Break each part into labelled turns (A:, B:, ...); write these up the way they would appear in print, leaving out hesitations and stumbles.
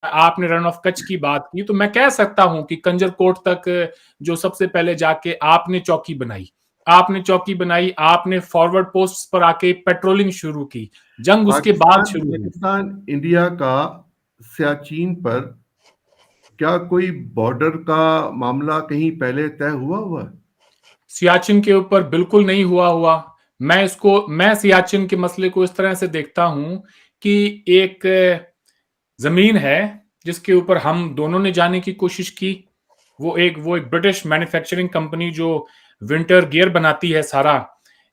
A: आपने run of Kutch की बात की, तो मैं कह सकता हूं कि कंजरकोट तक जो सबसे पहले जाके आपने चौकी बनाई, आपने फॉरवर्ड पोस्ट पर आके पेट्रोलिंग शुरू की, जंग उसके बाद
B: पाकिस्तान
A: शुरू हुई।
B: पाकिस्तान इंडिया का सियाचिन पर क्या कोई बॉर्डर का मामला कहीं पहले तय हुआ?
A: सियाचिन के ऊपर बिल्कुल नहीं हुआ। मैं सियाचिन के मसले को इस तरह से देखता हूं कि एक जमीन है जिसके ऊपर हम दोनों ने जाने की कोशिश की। वो एक ब्रिटिश मैन्युफैक्चरिंग कंपनी जो विंटर गियर बनाती है सारा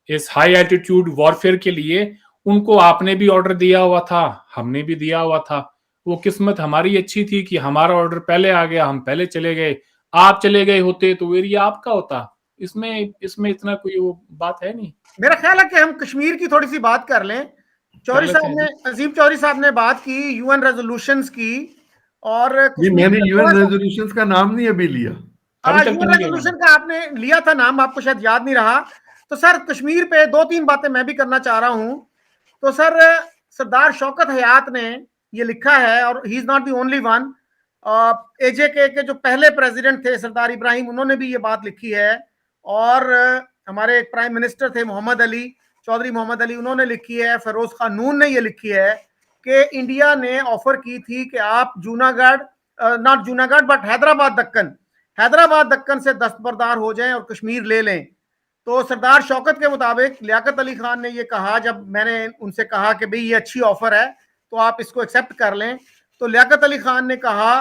A: इस हाई एल्टीट्यूड वॉरफेयर के लिए, उनको आपने भी ऑर्डर दिया हुआ था, हमने भी दिया हुआ था। वो किस्मत हमारी अच्छी थी कि हमारा ऑर्डर पहले आ गया, हम पहले चले गए। आप चले गए होते तो एरिया आपका होता। इसमें इसमें इतना कोई वो बात है नहीं।
C: मेरा ख्याल है कि हम कश्मीर की थोड़ी सी बात कर लें। चौधरी साहब ने, अजीम चौधरी साहब ने बात की यूएन रेजोल्यूशंस की, और
B: मैंने यूएन रेजोल्यूशंस का नाम नहीं अभी लिया।
C: यूएन रेजोल्यूशन का आपने लिया था नाम, आपको शायद याद नहीं रहा। तो सर कश्मीर पे दो तीन बातें मैं भी करना चाह रहा हूं। तो सर सरदार शौकत हयात ने ये लिखा है, और he is not the only one. AJK के जो पहले प्रेसिडेंट थे सरदार इब्राहिम, उन्होंने भी ये बात लिखी है। और हमारे एक प्राइम मिनिस्टर थे मोहम्मद अली, चौधरी मोहम्मद अली, उन्होंने लिखी है। फिरोज खान नून ने ये लिखी है कि इंडिया ने ऑफर की थी कि आप जूनागढ़, नॉट जूनागढ़ बट हैदराबाद दक्कन से दस्तबरदार हो जाएं और कश्मीर ले लें। तो सरदार शौकत के मुताबिक लियाकत अली खान ने ये कहा, जब मैंने उनसे कहा कि भाई ये अच्छी ऑफर है तो आप इसको एक्सेप्ट कर लें, तो लियाकत अली खान ने कहा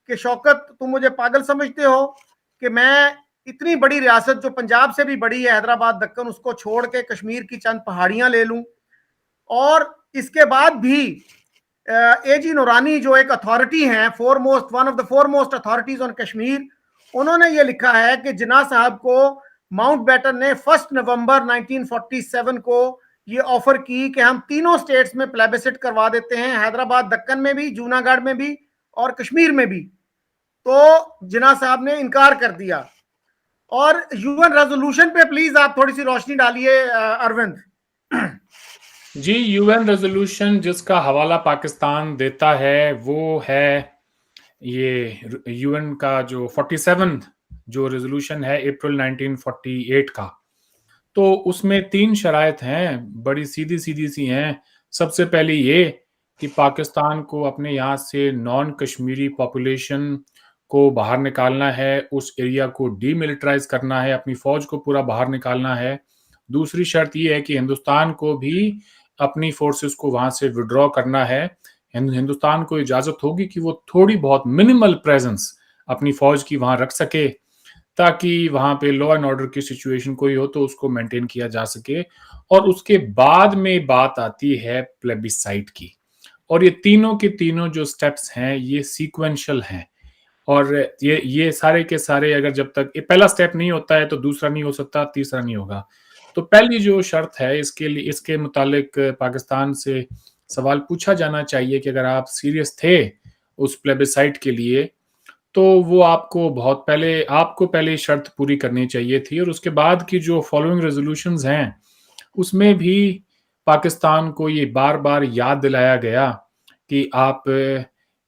C: कि शौकत तुम मुझे पागल समझते हो कि मैं इतनी बड़ी रियासत जो पंजाब से भी बड़ी है, हैदराबाद दक्कन, उसको छोड़ के कश्मीर की चंद पहाड़ियां ले लूं। और इसके बाद भी एजी नूरानी जो एक अथॉरिटी हैं, one of the foremost authorities on Kashmir, उन्होंने ये लिखा है कि जिन्ना साहब को माउंटबेटन ने 1 नवंबर 1947 को ये ऑफर की कि हम तीनों स्टेट्स में प्लेबिसिट करवा देते हैं, हैदराबाद दक्कन में भी, जूनागढ़ में भी और कश्मीर में भी। तो जिन्ना साहब ने इनकार कर दिया। और यूएन रेजोल्यूशन पे प्लीज आप थोड़ी सी रोशनी डालिए अरविंद
A: जी। यूएन रेजोल्यूशन जिसका हवाला पाकिस्तान देता है वो है ये यूएन का जो 47 जो रेजोल्यूशन है अप्रैल 1948 का। तो उसमें 3 शराइत हैं, बड़ी सीधी सीधी सी हैं। सबसे पहले ये कि पाकिस्तान को अपने यहाँ से नॉन कश्मीरी पॉपुलेशन को बाहर निकालना है, उस एरिया को डीमिलिटराइज करना है, अपनी फौज को पूरा बाहर निकालना है। दूसरी शर्त ये है कि हिंदुस्तान को भी अपनी फोर्सेस को वहां से विड्रॉ करना है। हिंदुस्तान को इजाजत होगी कि वो थोड़ी बहुत मिनिमल प्रेजेंस अपनी फौज की वहां रख सके, ताकि वहां पे लॉ एंड ऑर्डर की सिचुएशन कोई हो तो उसको मेंटेन किया जा सके। और उसके बाद में बात आती है प्लेबिसाइट की। और ये तीनों के तीनों जो स्टेप्स हैं ये सीक्वेंशियल हैं। और ये सारे के सारे, अगर जब तक ये पहला स्टेप नहीं होता है तो दूसरा नहीं हो सकता, तीसरा नहीं होगा। तो पहली जो शर्त है इसके लिए, इसके मुतालिक पाकिस्तान से सवाल पूछा जाना चाहिए कि अगर आप सीरियस थे उस प्लेबिसाइट के लिए तो वो आपको पहले शर्त पूरी करनी चाहिए थी। और उसके बाद की जो फॉलोइंग रेजोल्यूशंस हैं उसमें भी पाकिस्तान को ये बार बार याद दिलाया गया कि आप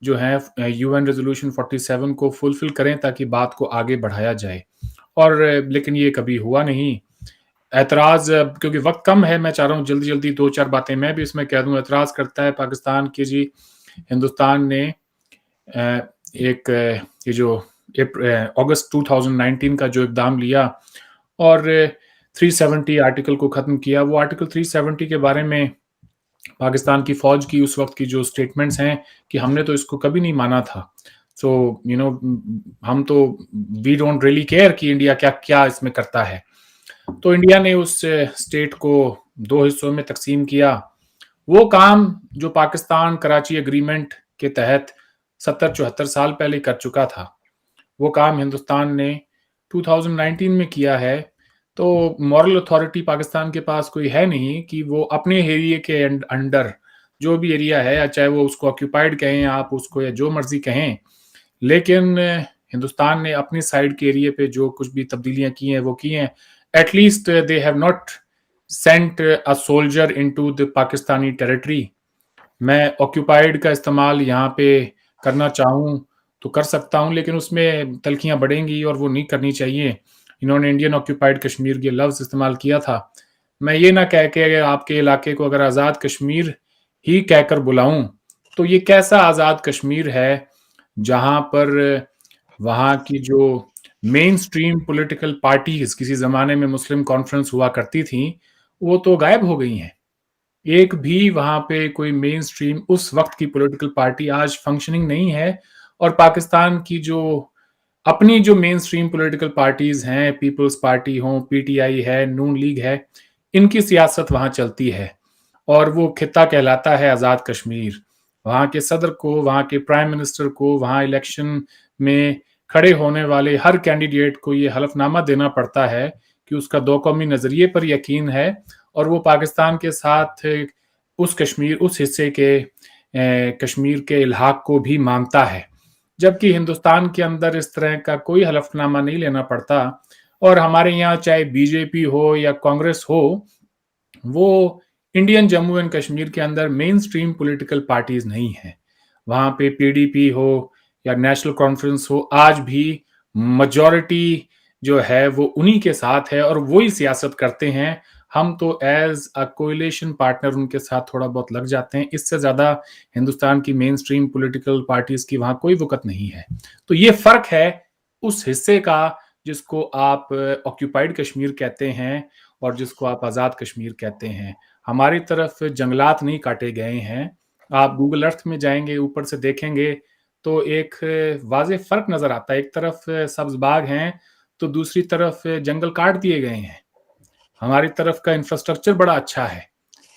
A: जो है यूएन रेजोल्यूशन 47 को फुलफिल करें ताकि बात को आगे बढ़ाया जाए। और लेकिन ये कभी हुआ नहीं। एतराज, क्योंकि वक्त कम है, मैं चाह रहा हूँ जल्दी जल्दी 2-4 बातें मैं भी इसमें कह दूं। एतराज करता है पाकिस्तान की जी, हिंदुस्तान ने एक ये जो अगस्त 2019 का जो इकदाम लिया और 370 आर्टिकल को खत्म किया। वो आर्टिकल 370 के बारे में पाकिस्तान की फौज की उस वक्त की जो स्टेटमेंट्स हैं कि हमने तो इसको कभी नहीं माना था। सो हम तो वी डोंट रियली केयर कि इंडिया क्या क्या इसमें करता है। तो इंडिया ने उस स्टेट को 2 हिस्सों में तकसीम किया। वो काम जो पाकिस्तान कराची एग्रीमेंट के तहत 70-74 साल पहले कर चुका था, वो काम हिंदुस्तान ने 2019 में किया है। तो मॉरल अथॉरिटी पाकिस्तान के पास कोई है नहीं कि वो अपने एरिया के अंडर जो भी एरिया है, चाहे वो उसको ऑक्यूपाइड कहें आप उसको या जो मर्जी कहें, लेकिन हिंदुस्तान ने अपनी साइड के एरिया पे जो कुछ भी तब्दीलियां की हैं वो की हैं। At least they have not sent a soldier into the Pakistani territory. मैं ऑक्यूपाइड का इस्तेमाल यहाँ पे करना चाहूं तो कर सकता हूं, लेकिन उसमें तलखियां बढ़ेंगी और वो नहीं करनी चाहिए। इन्होंने इंडियन ऑक्यूपाइड कश्मीर के लफ्ज इस्तेमाल किया था। मैं ये ना कह के आपके इलाके को अगर आज़ाद कश्मीर ही कहकर बुलाऊं तो ये कैसा आज़ाद कश्मीर है जहां पर वहां की जो मेन स्ट्रीम पॉलिटिकल पार्टीज, किसी जमाने में मुस्लिम कॉन्फ्रेंस हुआ करती थी, वो तो गायब हो गई हैं। एक भी वहां पे कोई मेन स्ट्रीम उस वक्त की पॉलिटिकल पार्टी आज फंक्शनिंग नहीं है। और पाकिस्तान की जो अपनी जो मेन स्ट्रीम पॉलिटिकल पार्टीज हैं, पीपल्स पार्टी हो, पीटीआई है, नून लीग है, इनकी सियासत वहां चलती है और वो खिता कहलाता है आज़ाद कश्मीर। वहां के सदर को, वहां के प्राइम मिनिस्टर को, वहां इलेक्शन में खड़े होने वाले हर कैंडिडेट को ये हलफनामा देना पड़ता है कि उसका दो कौमी नजरिए पर यकीन है और वो पाकिस्तान के साथ उस कश्मीर, उस हिस्से के कश्मीर के इल्हाक को भी मानता है। जबकि हिंदुस्तान के अंदर इस तरह का कोई हलफनामा नहीं लेना पड़ता। और हमारे यहाँ चाहे बीजेपी हो या कांग्रेस हो, वो इंडियन जम्मू एंड कश्मीर के अंदर मेन स्ट्रीम पॉलिटिकल पार्टीज नहीं है। वहां पे पीडीपी हो या नेशनल कॉन्फ्रेंस हो, आज भी मेजॉरिटी जो है वो उन्हीं के साथ है और वही सियासत करते हैं। हम तो एज अ कोएलिशन पार्टनर उनके साथ थोड़ा बहुत लग जाते हैं। इससे ज्यादा हिंदुस्तान की मेन स्ट्रीम पॉलिटिकल पार्टीज की वहां कोई वक़्त नहीं है। तो ये फर्क है उस हिस्से का जिसको आप ऑक्यूपाइड कश्मीर कहते हैं और जिसको आप आज़ाद कश्मीर कहते हैं। हमारी तरफ जंगलात नहीं काटे गए हैं। आप गूगल अर्थ में जाएंगे, ऊपर से देखेंगे तो एक वाज़ेह फ़र्क नज़र आता है। एक तरफ सब्ज़ बाग हैं तो दूसरी तरफ जंगल काट दिए गए हैं। हमारी तरफ का इंफ्रास्ट्रक्चर बड़ा अच्छा है।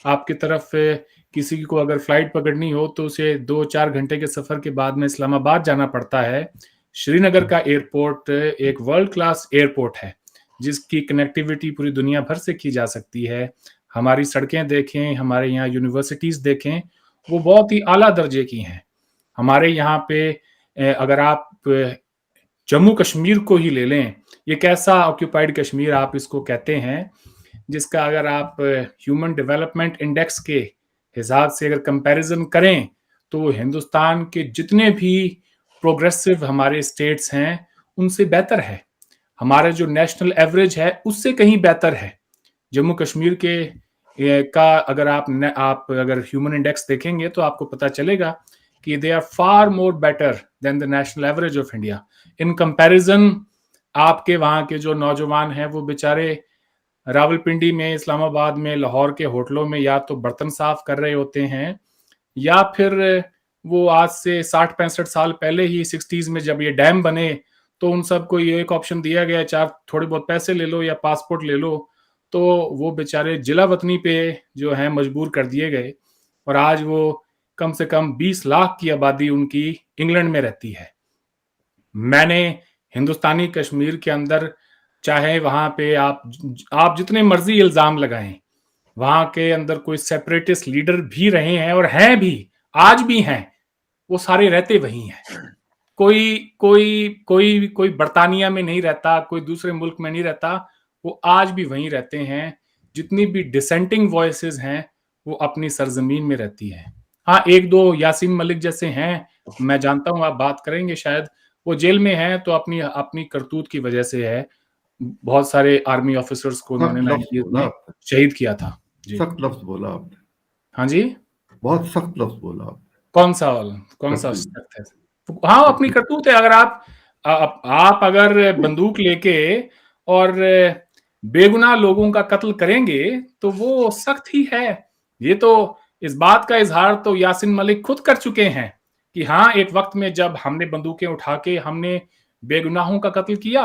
A: आपकी तरफ किसी को अगर फ्लाइट पकड़नी हो तो उसे 2-4 घंटे के सफ़र के बाद में इस्लामाबाद जाना पड़ता है। श्रीनगर का एयरपोर्ट एक वर्ल्ड क्लास एयरपोर्ट है जिसकी कनेक्टिविटी पूरी दुनिया भर से की जा सकती है। हमारी सड़कें देखें, हमारे यहाँ यूनिवर्सिटीज़ देखें, वो बहुत ही आला दर्जे की हैं। हमारे यहाँ पे अगर आप जम्मू कश्मीर को ही ले लें, ये कैसा ऑक्यूपाइड कश्मीर आप इसको कहते हैं, जिसका अगर आप ह्यूमन डेवलपमेंट इंडेक्स के हिसाब से अगर कंपैरिजन करें तो हिंदुस्तान के जितने भी प्रोग्रेसिव हमारे स्टेट्स हैं उनसे बेहतर है। हमारा जो नेशनल एवरेज है उससे कहीं बेहतर है। जम्मू कश्मीर के का अगर आप अगर ह्यूमन इंडेक्स देखेंगे तो आपको पता चलेगा कि they are far more better than the national average of India. In comparison आपके वहां के जो नौजवान हैं वो बेचारे रावलपिंडी में, इस्लामाबाद में, लाहौर के होटलों में या तो बर्तन साफ कर रहे होते हैं या फिर वो आज से 60-65 साल पहले ही 60s में जब ये डैम बने तो उन सबको ये एक ऑप्शन दिया गया, चार थोड़े बहुत पैसे ले लो या पासपोर्ट ले लो, तो वो बेचारे जिला वतनी पे जो है मजबूर कर दिए गए। और आज वो कम से कम 20 लाख की आबादी उनकी इंग्लैंड में रहती है। मैंने हिंदुस्तानी कश्मीर के अंदर, चाहे वहां पे आप जितने मर्जी इल्जाम लगाएं, वहां के अंदर कोई सेपरेटिस्ट लीडर भी रहे हैं और हैं भी, आज भी हैं, वो सारे रहते वही हैं। कोई कोई कोई कोई बर्तानिया में नहीं रहता, कोई दूसरे मुल्क में नहीं रहता, वो आज भी वहीं रहते हैं। जितनी भी डिसेंटिंग वॉइसेस हैं वो अपनी सरजमीन में रहती हैं। हाँ, एक दो यासीन मलिक जैसे हैं, मैं जानता हूं आप बात करेंगे शायद, वो जेल में हैं तो अपनी अपनी करतूत की वजह से है। बहुत सारे आर्मी ऑफिसर्स को उन्होंने 90s में शहीद किया था।
B: सख्त लफ्ज बोला आपने।
A: हाँ जी,
B: बहुत सख्त लफ्ज बोला आपने।
A: कौन सा सख्त है? हाँ, अपनी करतूत है। अगर आप अगर बंदूक लेके और बेगुनाह लोगों का कत्ल करेंगे तो वो सख्त ही है। ये तो इस बात का इजहार तो यासीन मलिक खुद कर चुके हैं कि हाँ, एक वक्त में जब हमने बंदूकें उठा के हमने बेगुनाहों का कत्ल किया,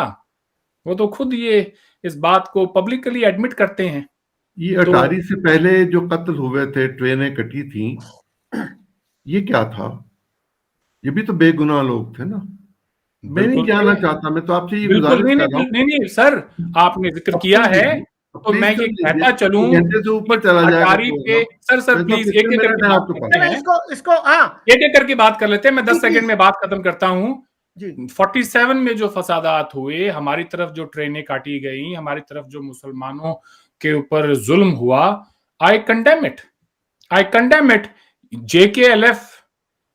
A: वो तो खुद ये इस बात को पब्लिकली एडमिट करते हैं।
B: ये अटारी से पहले जो कत्ल हुए थे, ट्रेनें कटी थी, ये क्या था? ये भी तो बेगुनाह लोग थे ना। मैं नहीं जानना चाहता, मैं तो आपसे ये गुजारिश कर रहा हूं।
A: नहीं सर, आपने जिक्र किया है तो मैं ये कहता चलूं,
B: घंटे से ऊपर चला
A: अटारी पे सर प्लीज एक एक करके बात कर लेते हैं। मैं 10 सेकंड में बात खत्म करता हूं। 47 में जो फसादात हुए, हमारी तरफ जो ट्रेनें काटी गई, हमारी तरफ जो मुसलमानों के ऊपर जुल्म हुआ, आई कंडेम इट। JKLF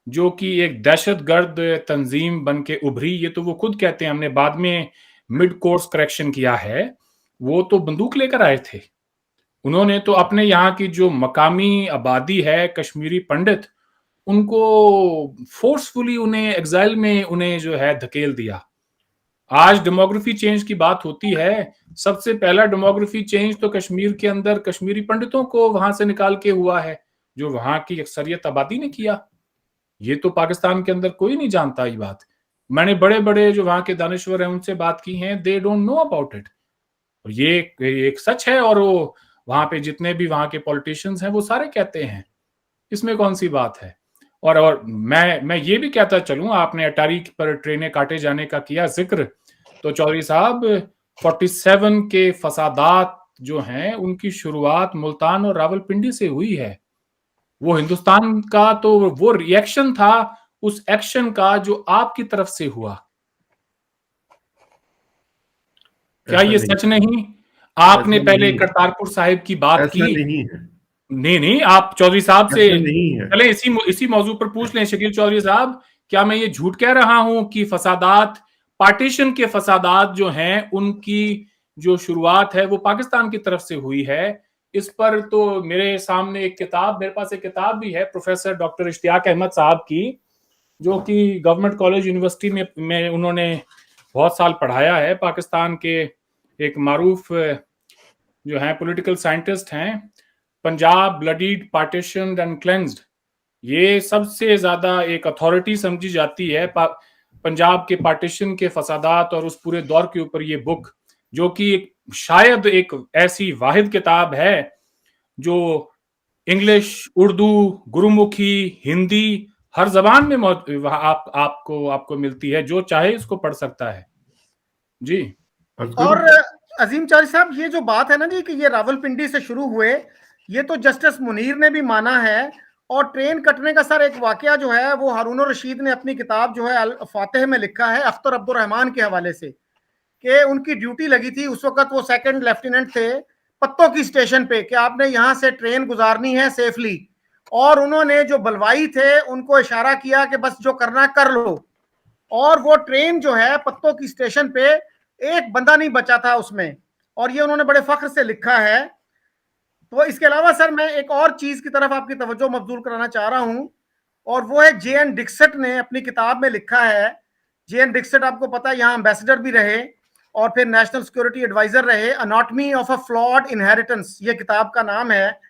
A: जो कि एक दहशतगर्द तंजीम बन के उभरी, ये तो वो खुद कहते हैं, हमने बाद में मिड कोर्स करेक्शन किया है, वो तो बंदूक लेकर आए थे। उन्होंने तो अपने यहाँ की जो मकामी आबादी है, कश्मीरी पंडित, उनको फोर्सफुली उन्हें एग्जाइल में उन्हें जो है धकेल दिया। आज डेमोग्राफी चेंज की बात होती है, सबसे पहला डेमोग्राफी चेंज तो कश्मीर के अंदर कश्मीरी पंडितों को वहां से निकाल के हुआ है, जो वहां की अक्सरियत आबादी ने किया। ये तो पाकिस्तान के अंदर कोई नहीं जानता ये बात। मैंने बड़े बड़े जो वहां के दानिश्वर हैं उनसे बात की है, they don't know about it. ये एक सच है, और वो वहां पे जितने भी वहां के पॉलिटिशियंस हैं वो सारे कहते हैं, इसमें कौन सी बात है। और मैं ये भी कहता चलूं, आपने अटारी पर ट्रेनें काटे जाने का किया जिक्र, तो चौधरी साहब 47 के फसादात जो हैं उनकी शुरुआत मुल्तान और रावलपिंडी से हुई है। वो हिंदुस्तान का तो वो रिएक्शन था उस एक्शन का जो आपकी तरफ से हुआ। क्या ये सच नहीं? आपने पहले करतारपुर साहिब की बात की। नहीं, आप चौधरी साहब से चले इसी मौजू पर पूछ लें। शकील चौधरी साहब, क्या मैं ये झूठ कह रहा हूं कि फसादात, पार्टीशन के फसादात जो हैं उनकी जो शुरुआत है वो पाकिस्तान की तरफ से हुई है? इस पर तो मेरे सामने मेरे पास एक किताब भी है प्रोफेसर डॉक्टर इश्तियाक अहमद साहब की, जो कि गवर्नमेंट कॉलेज यूनिवर्सिटी में उन्होंने बहुत साल पढ़ाया है। पाकिस्तान के एक मारूफ जो है पॉलिटिकल साइंटिस्ट हैं। Punjab bloodied, partition and cleansed, ये सबसे ज्यादा एक अथॉरिटी समझी जाती है पंजाब के पार्टीशन के फसादात और उस पूरे दौर के ऊपर ये बुक, जो कि शायद एक ऐसी वाहिद किताब है जो इंग्लिश, उर्दू, गुरुमुखी, हिंदी हर जबान में आपको मिलती है। जो चाहे इसको पढ़ सकता है जी।
C: और अजीम चौधरी साहब, ये जो बात है ना जी कि ये रावलपिंडी से शुरू हुए, ये तो जस्टिस मुनीर ने भी माना है। और ट्रेन कटने का सर एक वाकया जो है वो हारून रशीद ने अपनी किताब जो है अल फातिह में लिखा है, अख्तर अब्दुर्रहमान के हवाले से, कि उनकी ड्यूटी लगी थी उस वक्त, वो सेकंड लेफ्टिनेंट थे पत्तों की स्टेशन पे, कि आपने यहाँ से ट्रेन गुजारनी है सेफली। और उन्होंने जो बलवाई थे उनको इशारा किया कि बस जो करना कर लो। और वो ट्रेन जो है पत्तों की स्टेशन पे, एक बंदा नहीं बचा था उसमें, और ये उन्होंने बड़े फख्र से लिखा है। तो इसके अलावा सर मैं एक और चीज की तरफ आपकी तवज्जो मबजूल कराना चाह रहा हूं, और वो है जे.एन. डिक्सट ने अपनी किताब में लिखा है। जे.एन. डिक्सट आपको पता है यहाँ एम्बेसडर भी रहे और फिर नेशनल सिक्योरिटी एडवाइजर रहे। Anatomy of a flawed inheritance ये किताब का नाम है।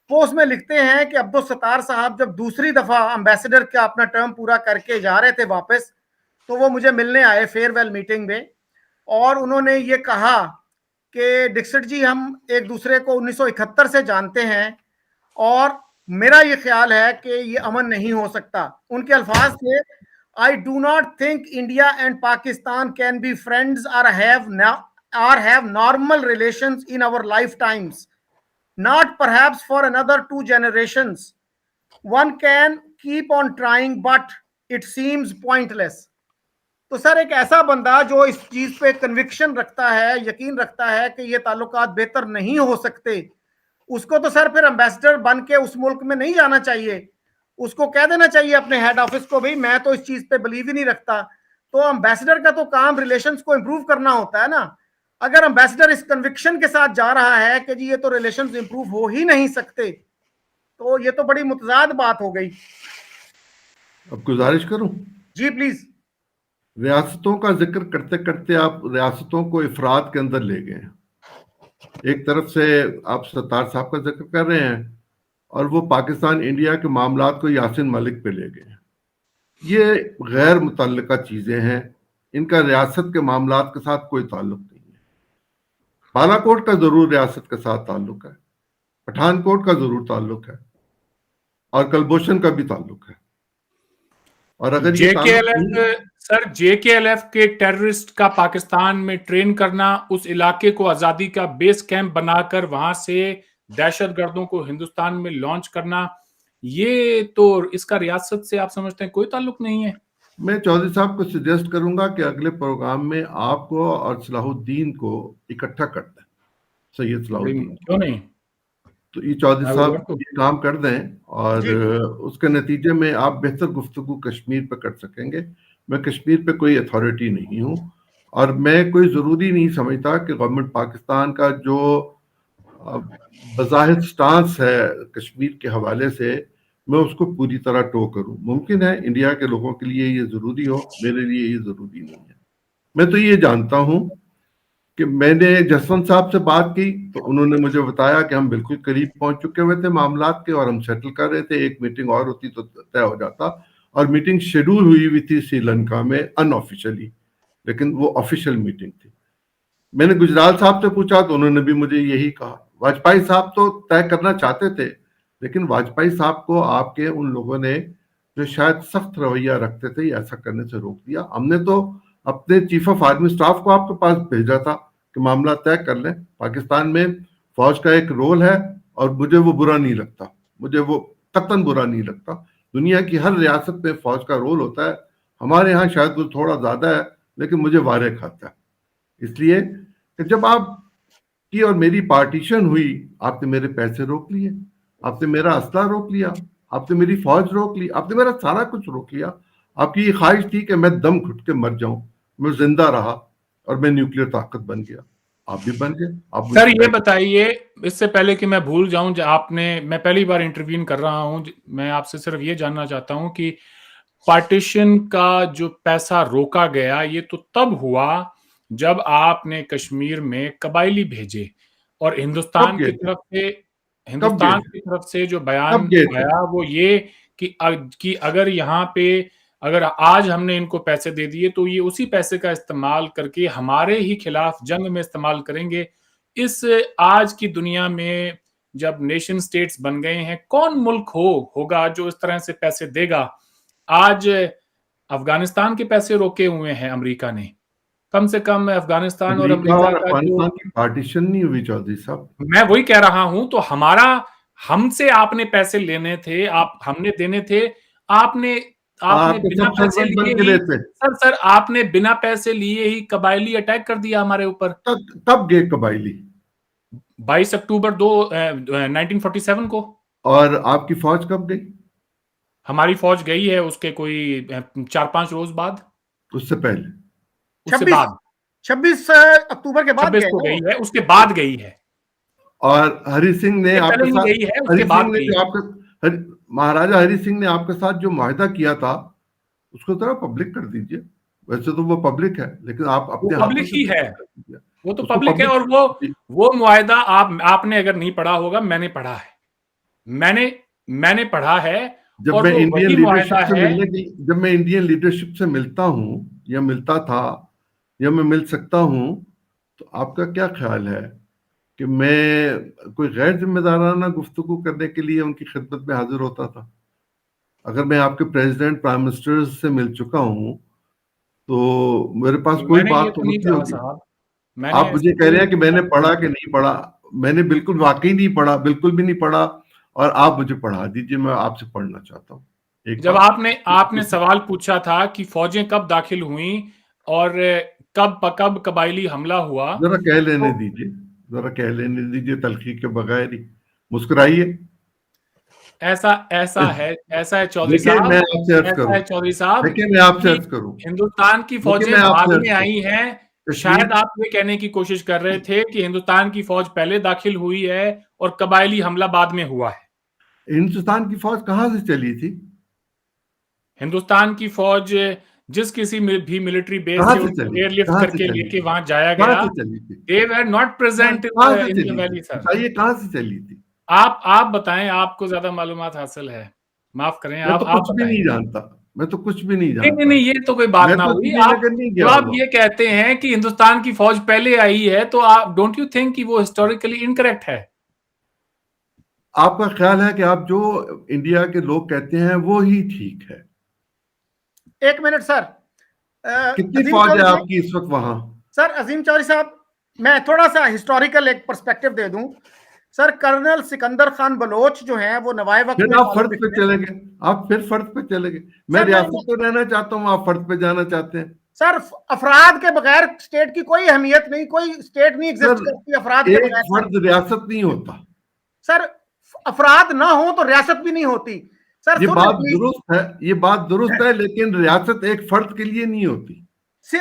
C: वो उसमें लिखते हैं कि अब्दुल सत्तार साहब जब दूसरी दफा एम्बेसडर का अपना टर्म पूरा करके जा रहे थे वापस, तो वो मुझे मिलने आए फेयरवेल मीटिंग में, और उन्होंने ये कहा कि डिक्सट जी, हम एक दूसरे को 1971 से जानते हैं और मेरा ये ख्याल है कि ये अमन नहीं हो सकता। उनके अल्फाज थे, I do not think India and Pakistan can be friends और have normal relations in our life times, not perhaps for another 2 generations. One can keep on trying but it seems pointless. तो सर एक ऐसा बंदा जो इस चीज पे conviction रखता है, यकीन रखता है कि ये ताल्लुकात बेहतर नहीं हो सकते, उसको तो सर फिर एम्बेसडर बन के उस मुल्क में नहीं जाना चाहिए। उसको कह देना चाहिए अपने हेड ऑफिस को, भाई मैं तो इस चीज पे बिलीव ही नहीं रखता। तो एम्बेसडर का तो काम रिलेशंस को इंप्रूव करना होता है ना। अगर एम्बेसडर इस कन्विक्शन के साथ जा रहा है कि जी ये तो रिलेशंस इंप्रूव हो ही नहीं सकते, तो ये तो बड़ी मुतजाद बात हो गई।
B: अब गुजारिश करूं
C: जी प्लीज।
B: रियासतों का जिक्र करते करते आप रियासतों को इफराद के अंदर ले गए। एक तरफ से आप सत्तार साहब का जिक्र कर रहे हैं और वो पाकिस्तान इंडिया के मामलात को यासिन मलिक पे ले गए। ये गैर मुतल्लिका चीजें हैं, इनका रियासत के मामलात के साथ कोई ताल्लुक नहीं है। बालाकोट का जरूर रियासत के साथ ताल्लुक है, पठानकोट का जरूर ताल्लुक है, और कलभूषण का भी ताल्लुक है। और अगर
A: जेकेएलएफ के टेररिस्ट का पाकिस्तान में ट्रेन करना, उस इलाके को आजादी का बेस कैंप बनाकर वहां से दहशतगर्दों को हिंदुस्तान में लॉन्च करना, ये तो इसका रियासत से आप समझते हैं कोई ताल्लुक नहीं है।
B: मैं चौधरी साहब को सजेस्ट करूंगा कि अगले प्रोग्राम में आपको और सलाहुद्दीन को इकट्ठा कर दें। सैयद सलाहुद्दीन
A: क्यों नहीं?
B: तो ये चौधरी साहब ये काम कर दें और उसके नतीजे में आप बेहतर गुफ्तगू कश्मीर पे कर सकेंगे। मैं कश्मीर पे कोई अथॉरिटी नहीं हूँ और मैं कोई ज़रूरी नहीं समझता कि गवर्नमेंट पाकिस्तान का जो बज़ाहिर स्टांस है कश्मीर के हवाले से मैं उसको पूरी तरह टो करूं। मुमकिन है इंडिया के लोगों के लिए ये ज़रूरी हो, मेरे लिए ये ज़रूरी नहीं है। मैं तो ये जानता हूं कि मैंने जसवंत साहब से बात की तो उन्होंने मुझे बताया कि हम बिल्कुल करीब पहुंच चुके हुए थे मामलात के और हम सेटल कर रहे थे। एक मीटिंग और होती तो तय हो जाता और मीटिंग शेड्यूल हुई थी श्रीलंका में अनऑफिशियली, लेकिन वो ऑफिशियल मीटिंग थी। मैंने गुजराल साहब से पूछा तो उन्होंने भी मुझे यही कहा। वाजपेयी साहब तो तय करना चाहते थे, लेकिन वाजपेयी साहब को आपके उन लोगों ने जो शायद सख्त रवैया रखते थे ऐसा करने से रोक दिया। हमने तो अपने चीफ ऑफ आर्मी स्टाफ को आपके पास भेजा था कि मामला तय कर लें। पाकिस्तान में फौज का एक रोल है और मुझे वो बुरा नहीं लगता, मुझे वो कतन बुरा नहीं लगता। दुनिया की हर रियासत में फौज का रोल होता है, हमारे यहाँ शायद वो थोड़ा ज्यादा है, लेकिन मुझे वारे खाता है। इसलिए कि जब आप की और मेरी पार्टीशन हुई, आपने मेरे पैसे रोक लिए, आपने मेरा असला रोक लिया, आपने मेरी फौज रोक ली, आपने मेरा सारा कुछ रोक लिया। आपकी ये ख्वाहिश थी कि मैं दम घुट के मर जाऊं, मैं जिंदा रहा और मैं न्यूक्लियर ताकत बन गया। आप भी बन गए। आप
A: सर ये बताइए, इससे पहले कि मैं भूल जाऊं, मैं पहली बार इंटरव्यून कर रहा हूं, मैं आपसे सिर्फ ये जानना चाहता हूं कि पार्टीशन का जो पैसा रोका गया ये तो तब हुआ जब आपने कश्मीर में कबायली भेजे और हिंदुस्तान की तरफ से जो बयान आया वो ये कि अगर यहाँ पे अगर आज हमने इनको पैसे दे दिए तो ये उसी पैसे का इस्तेमाल करके हमारे ही खिलाफ जंग में इस्तेमाल करेंगे। इस आज की दुनिया में जब नेशन स्टेट्स बन गए हैं, कौन मुल्क होगा जो इस तरह से पैसे देगा? आज अफगानिस्तान के पैसे रोके हुए हैं अमेरिका ने, कम से कम अफगानिस्तान और अमेरिका का जो
B: पार्टीशन नहीं हुई चौधरी साहब,
A: मैं वही कह रहा हूं। तो हमसे आपने पैसे लेने थे, हमने देने थे, आपने बिना पैसे लिए सर आपने बिना पैसे लिए ही कबायली अटैक कर दिया हमारे ऊपर।
B: तब गए कबायली
A: 22 अक्टूबर 1947 को। और
B: आपकी फौज कब गई?
A: हमारी फौज गई है उसके कोई 4-5 रोज बाद,
B: उससे पहले,
A: उससे बाद
C: 26 अक्टूबर के बाद
A: 26 को गई है, उसके बाद गई है।
B: और हरि सिंह ने आपके साथ
A: गई है, उसके बाद गई है।
B: महाराजा हरि सिंह ने आपके साथ जो मुआहदा किया था उसको जरा पब्लिक कर दीजिए। वैसे तो वो पब्लिक है, लेकिन आप अपने
A: पब्लिक ही है, वो तो पब्लिक है। और वो मुआहदा आपने अगर नहीं पढ़ा होगा, मैंने पढ़ा है, मैंने पढ़ा है।
B: जब मैं इंडियन लीडरशिप से मिलता हूं या मिलता था या मैं मिल सकता हूं, तो आपका क्या ख्याल है कि मैं कोई गैर जिम्मेदाराना गुफ्तगू करने के लिए उनकी खिदमत में हाजिर होता था? अगर मैं आपके प्रेसिडेंट प्राइम मिनिस्टर से मिल चुका हूं तो मेरे पास कोई बात तो नहीं होगी। आप मुझे कह रहे हैं कि मैंने पढ़ा कि नहीं पढ़ा। मैंने बिल्कुल वाकई नहीं पढ़ा, बिल्कुल भी नहीं पढ़ा, और आप मुझे पढ़ा दीजिए, मैं आपसे पढ़ना चाहता हूँ।
A: जब आपने सवाल पूछा था कि फौजें कब दाखिल हुई और कब कबायली हमला हुआ,
B: जरा कह लेने दीजिए, जरा कह लेने दीजिए तलखी के बगैर ही। मुस्कुराइए।
A: ऐसा है चौधरी साहब,
B: मैं आपसे अर्ज करूं,
A: चौधरी साहब,
B: देखिए मैं आपसे अर्ज करूं,
A: हिंदुस्तान की फौजें बाद में आई हैं। शायद आप ये कहने की कोशिश कर रहे थे कि हिंदुस्तान की फौज पहले दाखिल हुई है और कबायली हमला बाद में हुआ है।
B: हिंदुस्तान की फौज कहां से चली थी?
A: हिंदुस्तान की फौज जिस किसी भी मिलिट्री बेस से एयरलिफ्ट करके लेके वहां जाया गया, they were not present in the valley, sir.
B: ये कहां से चली थी?
A: आप बताएं, आपको ज्यादा मालूमात हासिल है। माफ करें,
B: मैं तो कुछ भी नहीं जानता, मैं तो कुछ भी नहीं जानता।
A: नहीं, ये तो कोई बात ना हुई। आप ये कहते हैं कि हिंदुस्तान की फौज पहले आई है, तो आप डोंट यू थिंक कि वो हिस्टोरिकली इनकरेक्ट है?
B: आपका ख्याल है कि आप जो इंडिया के लोग कहते हैं वो ही ठीक है?
C: एक मिनट सर,
B: कितनी फौज है आपकी इस वक्त वहां?
C: सर अजीम चौधरी साहब, मैं थोड़ा सा हिस्टोरिकल एक पर्सपेक्टिव दे दूं। सर कर्नल सिकंदर खान बलोच जो हैं वो नवाए वक्त में,
B: आप फर्द पे चले गए, आप फिर फर्द पे चले गए। मैं रियासत में रहना चाहता हूं, आप फर्द पे जाना चाहते हैं।
C: सर अफराद के बगैर स्टेट की कोई अहमियत नहीं, कोई स्टेट नहीं एग्जिस्ट करती अफराद के बगैर।
B: फर्द रियासत नहीं होता
C: सर। अफराद ना हो तो रियासत भी नहीं होती। सर
B: ये बात दुरुस्त है, ये बात दुरुस्त है, लेकिन रियासत एक फर्द के लिए नहीं होती।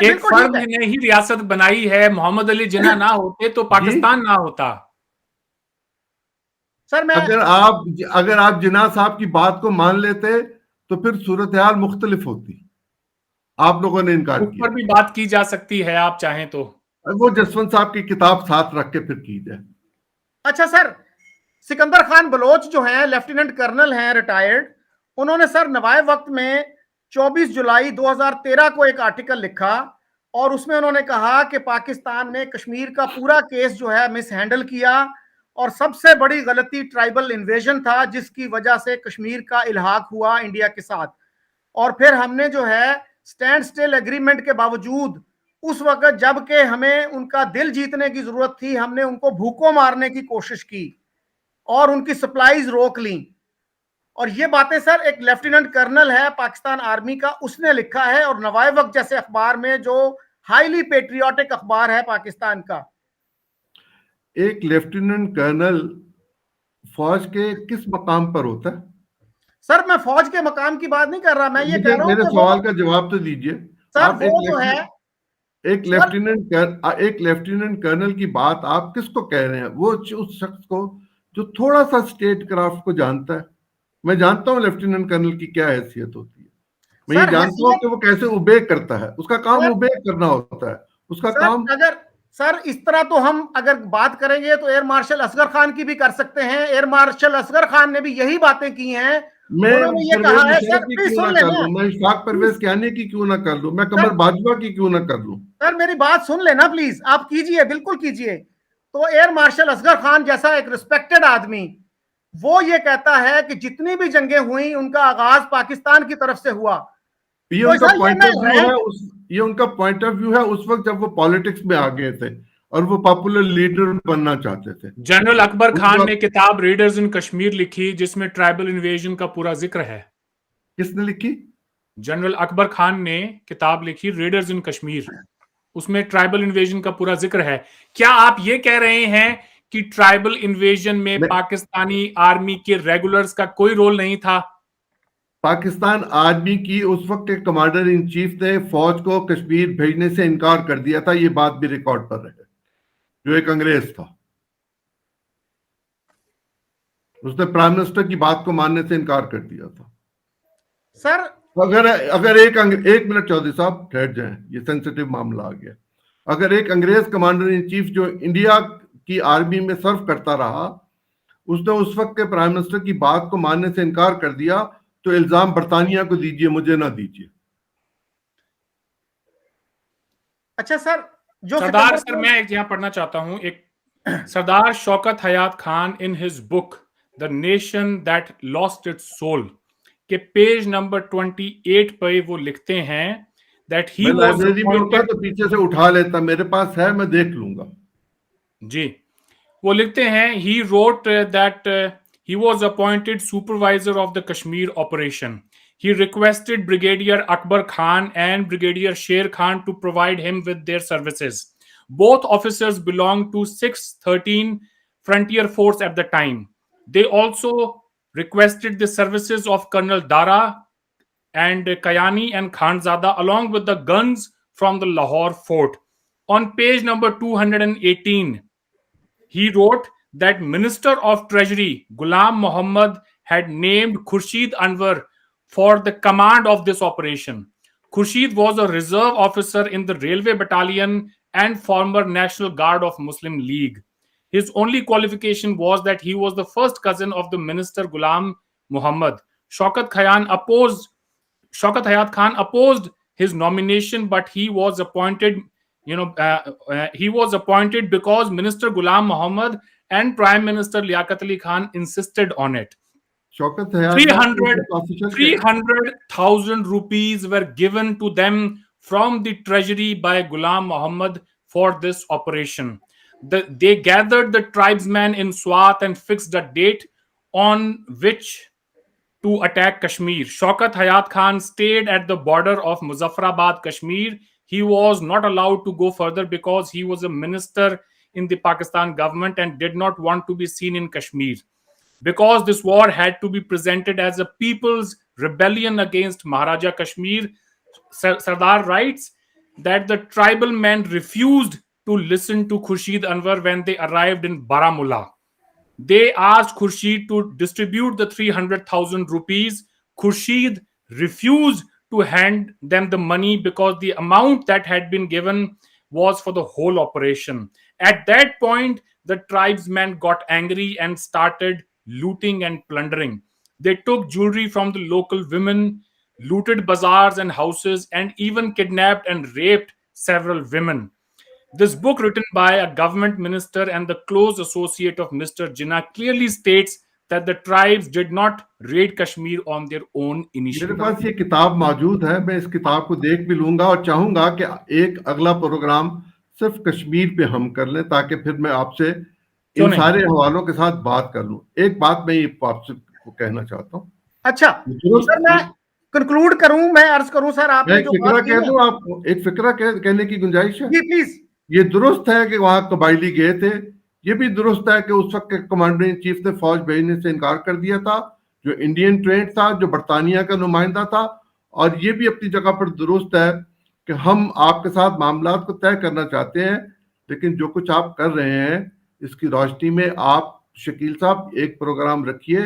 A: एक फर्द ने ही रियासत बनाई है। मोहम्मद अली जिन्ना ना होते तो पाकिस्तान ना होता।
C: सर मैं
B: अगर आप जिन्ना साहब की बात को मान लेते तो फिर सूरत हाल मुख्तलिफ होती। आप लोगों ने इनकार किया।
A: ऊपर भी बात की जा सकती है, आप चाहें तो।
B: वो जसवंत साहब की किताब साथ रख के फिर की जाए।
C: अच्छा सर, सिकंदर खान बलोच जो हैं, लेफ्टिनेंट कर्नल हैं, रिटायर्ड, उन्होंने सर नवाए वक्त में 24 जुलाई 2013 को एक आर्टिकल लिखा और उसमें उन्होंने कहा कि पाकिस्तान ने कश्मीर का पूरा केस जो है मिस हैंडल किया और सबसे बड़ी गलती ट्राइबल इन्वेजन था, जिसकी वजह से कश्मीर का इल्हाक हुआ इंडिया के साथ। और फिर हमने जो है स्टैंड स्टिल एग्रीमेंट के बावजूद उस वक्त जबकि हमें उनका दिल जीतने की जरूरत थी, हमने उनको भूखों मारने की कोशिश की और उनकी सप्लाईज रोक ली। और ये बातें सर एक लेफ्टिनेंट कर्नल है पाकिस्तान आर्मी का, उसने लिखा है, और नवाए वक्त जैसे अखबार में जो हाईली पेट्रियोटिक अखबार है पाकिस्तान का।
B: एक लेफ्टिनेंट कर्नल फौज के किस मकाम पर होता है?
C: सर मैं फौज के मकाम की बात नहीं कर रहा, मैं ये कह रहा हूं
B: मेरे सवाल का जवाब तो दीजिए।
C: सर
B: आप
C: वो जो है
B: एक लेफ्टिनेंट कर्नल की बात आप किसको कह रहे हैं? वो उस शख्स को जो थोड़ा सा स्टेट क्राफ्ट को जानता है। मैं जानता हूं लेफ्टिनेंट कर्नल की क्या हैसियत होती है। मैं ये जानता हूं कि वो कैसे उबे करता है। उसका काम उबे करना होता है। उसका काम
C: अगर सर इस तरह तो हम अगर बात करेंगे तो एयर मार्शल असगर खान की भी कर सकते हैं। एयर मार्शल असगर खान ने भी यही बातें की हैं। उन्होंने ये कहा है सर, प्लीज सुन लेना।
B: मैं इशफाक परवेज कहने की क्यों ना कर लूं, मैं कमर बाजवा की क्यों ना कर लूं।
C: सर मेरी बात सुन लेना प्लीज, आप कीजिए, बिल्कुल कीजिए। तो एयर मार्शल असगर खान जैसा एक रिस्पेक्टेड आदमी, वो ये कहता है कि जितनी भी जंगें हुई उनका आगाज पाकिस्तान की तरफ से हुआ।
B: ये उनका पॉइंट ऑफ व्यू है। ये उनका पॉइंट ऑफ व्यू है उस वक्त जब वो पॉलिटिक्स में आ गए थे और वो पॉपुलर लीडर बनना चाहते थे।
A: जनरल अकबर खान ने किताब रेडर्स इन कश्मीर लिखी जिसमें ट्राइबल इन्वेजन का पूरा जिक्र है।
B: किसने लिखी?
A: जनरल अकबर खान ने किताब लिखी रेडर्स इन कश्मीर, उसमें ट्राइबल इन्वेजन का पूरा जिक्र है। क्या आप ये कह रहे हैं कि ट्राइबल इन्वेजन में पाकिस्तानी आर्मी के रेगुलर्स का कोई रोल नहीं था?
B: पाकिस्तान आर्मी की उस वक्त के कमांडर इन चीफ ने फौज को कश्मीर भेजने से इनकार कर दिया था। ये बात भी रिकॉर्ड पर है। जो एक अंग्रेज था, उसने प्राइम मिनिस्टर की बात को मानने से इनकार कर दिया था।
C: सर
B: अगर एक मिनट चौधरी साहब ठहर जाएं, ये सेंसिटिव मामला आ गया। अगर एक अंग्रेज कमांडर इन चीफ जो इंडिया की आर्मी में सर्व करता रहा, उसने उस वक्त के प्राइम मिनिस्टर की बात को मानने से इनकार कर दिया, तो इल्जाम बरतानिया को दीजिए, मुझे ना दीजिए।
C: अच्छा सर, जो
A: सरदार सर मैं यहां पढ़ना चाहता हूं एक Sardar Shaukat Hayat Khan in his book the nation that lost its soul के पेज नंबर 28 पे वो लिखते हैं दैट ही वाज
B: लाइब्रेरी में होता तो पीछे से उठा लेता, मेरे पास है, मैं देख लूंगा।
A: जी, वो लिखते हैं he wrote that he was appointed supervisor of the Kashmir operation. He requested Brigadier Akbar Khan and Brigadier Sher Khan to provide him with their services. Both officers belonged to 613 Frontier Force at the time. They also requested the services of Colonel Dara and Kayani and Khanzada along with the guns from the Lahore fort. On page number 218, he wrote that Minister of Treasury Ghulam Muhammad had named Khurshid Anwar for the command of this operation. Khurshid was a reserve officer in the railway battalion and former National Guard of Muslim League. His only qualification was that he was the first cousin of the minister Ghulam Muhammad. Shaukat Hayat Khan opposed his nomination, but he was appointed he was appointed because Minister Ghulam Muhammad and Prime Minister Liaquat Ali Khan insisted on it. 300,000 rupees were given to them from the treasury by Ghulam Muhammad for this operation. They gathered the tribesmen in Swat and fixed a date on which to attack Kashmir. Shaukat Hayat Khan stayed at the border of Muzaffarabad, Kashmir. He was not allowed to go further because he was a minister in the Pakistan government and did not want to be seen in Kashmir. because this war had to be presented as a people's rebellion against Maharaja Kashmir. Sardar writes that the tribal men refused to listen to Khurshid Anwar when they arrived in Baramulla. They asked Khurshid to distribute the 300,000 rupees. Khurshid refused to hand them the money because the amount that had been given was for the whole operation. At that point, the tribesmen got angry and started looting and plundering. They took jewelry from the local women, looted bazaars and houses, and even kidnapped and raped several women. This book, written by a government minister and the close associate of Mr. Jinnah, clearly states that the tribes did not raid Kashmir on their own initiative.
B: मेरे पास ये किताब मौजूद है, मैं इस किताब को देख भी लूंगा और चाहूंगा कि एक अगला प्रोग्राम सिर्फ कश्मीर पे हम कर लें ताकि फिर मैं आपसे इन सारे हवालों के साथ बात कर लूं। एक बात मैं आपसे कहना चाहता हूँ।
C: अच्छा सर, मैं कंक्लूड करूं, मैं अर्ज करूं सर, आपने
B: एक फिक्रा कह दूं आपको, एक फिक्रा कहने की गुंजाइश है?
C: जी प्लीज।
B: ये दुरुस्त है कि वहां कबायली गए थे, ये भी दुरुस्त है कि उस वक्त के कमांडर इन चीफ ने फौज भेजने से इनकार कर दिया था, जो इंडियन ट्रेंड था, जो बरतानिया का नुमाइंदा था। और ये भी अपनी जगह पर दुरुस्त है कि हम आपके साथ मामला को तय करना चाहते हैं, लेकिन जो कुछ आप कर रहे हैं इसकी रोशनी में आप शकील साहब एक प्रोग्राम रखिए,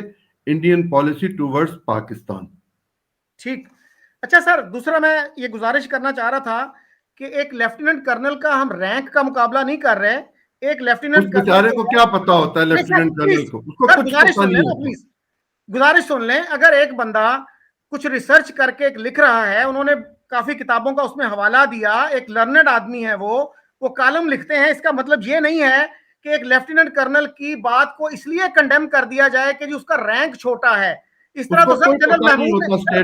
B: इंडियन पॉलिसी टूवर्ड्स पाकिस्तान।
C: ठीक। अच्छा सर, दूसरा मैं ये गुजारिश करना चाह रहा था कि एक लेफ्टिनेंट कर्नल का हम रैंक का मुकाबला नहीं कर रहे। एक लेफ्टिनेंट
B: बेचारे को क्या पता होता है लेफ्टिनेंट कर्नल को, उसको कुछ पता नहीं होता।
C: प्लीज गुजारिश सुन लें। अगर एक बंदा कुछ रिसर्च करके एक लिख रहा है, उन्होंने काफी किताबों का उसमें हवाला दिया, एक लर्नड आदमी है, वो कॉलम लिखते हैं, इसका मतलब ये नहीं है कि एक लेफ्टिनेंट कर्नल की बात को इसलिए कंडेम कर दिया जाए कि जी उसका रैंक छोटा है। इस तरह तो सब जनरल महमूद ने,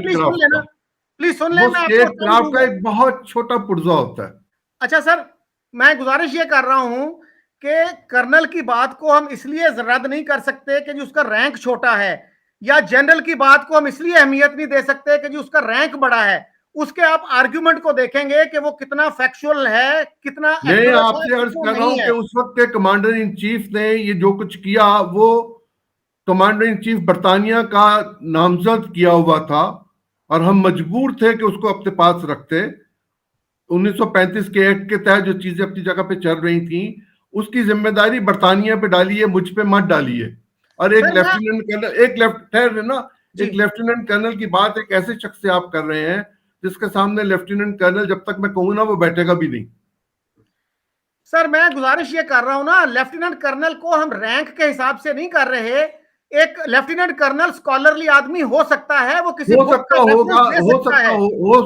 C: प्लीज सुन लेना,
B: स्टेट क्राफ्ट का एक बहुत छोटा पुर्जा होता है।
C: अच्छा सर, मैं गुजारिश ये कर रहा हूं कि कर्नल की बात को हम इसलिए रद्द नहीं कर सकते कि जी उसका रैंक छोटा है, या जनरल की बात को हम इसलिए अहमियत नहीं दे सकते कि जी उसका रैंक बड़ा है। उसके आप आर्ग्यूमेंट को देखेंगे कि वो कितना फैक्चुअल है, कितना।
B: मैं आपसे अर्ज कर रहा हूं कि उस वक्त के कमांडर इन चीफ ने ये जो कुछ किया, वो कमांडर इन चीफ बरतानिया का नामजद किया हुआ था और हम मजबूर थे कि उसको अपने पास रखते। 1935 के एक्ट के तहत जो चीजें अपनी जगह पे चल रही थी, उसकी जिम्मेदारी बरतानिया पे डालिए, मुझ पे मत डालिए। और एक लेफ्टिनेंट कर्नल, एक लेफ्टिनेंट कर्नल की बात एक ऐसे शख्स से आप कर रहे हैं जिसके सामने लेफ्टिनेंट कर्नल जब तक मैं कहूँ ना वो बैठेगा भी नहीं।
C: सर मैं गुजारिश ये कर रहा हूं ना, लेफ्टिनेंट कर्नल को हम रैंक के हिसाब से नहीं कर रहे। एक लेफ्टिनेंट कर्नल स्कॉलरली आदमी हो सकता है, वो किसी
B: हो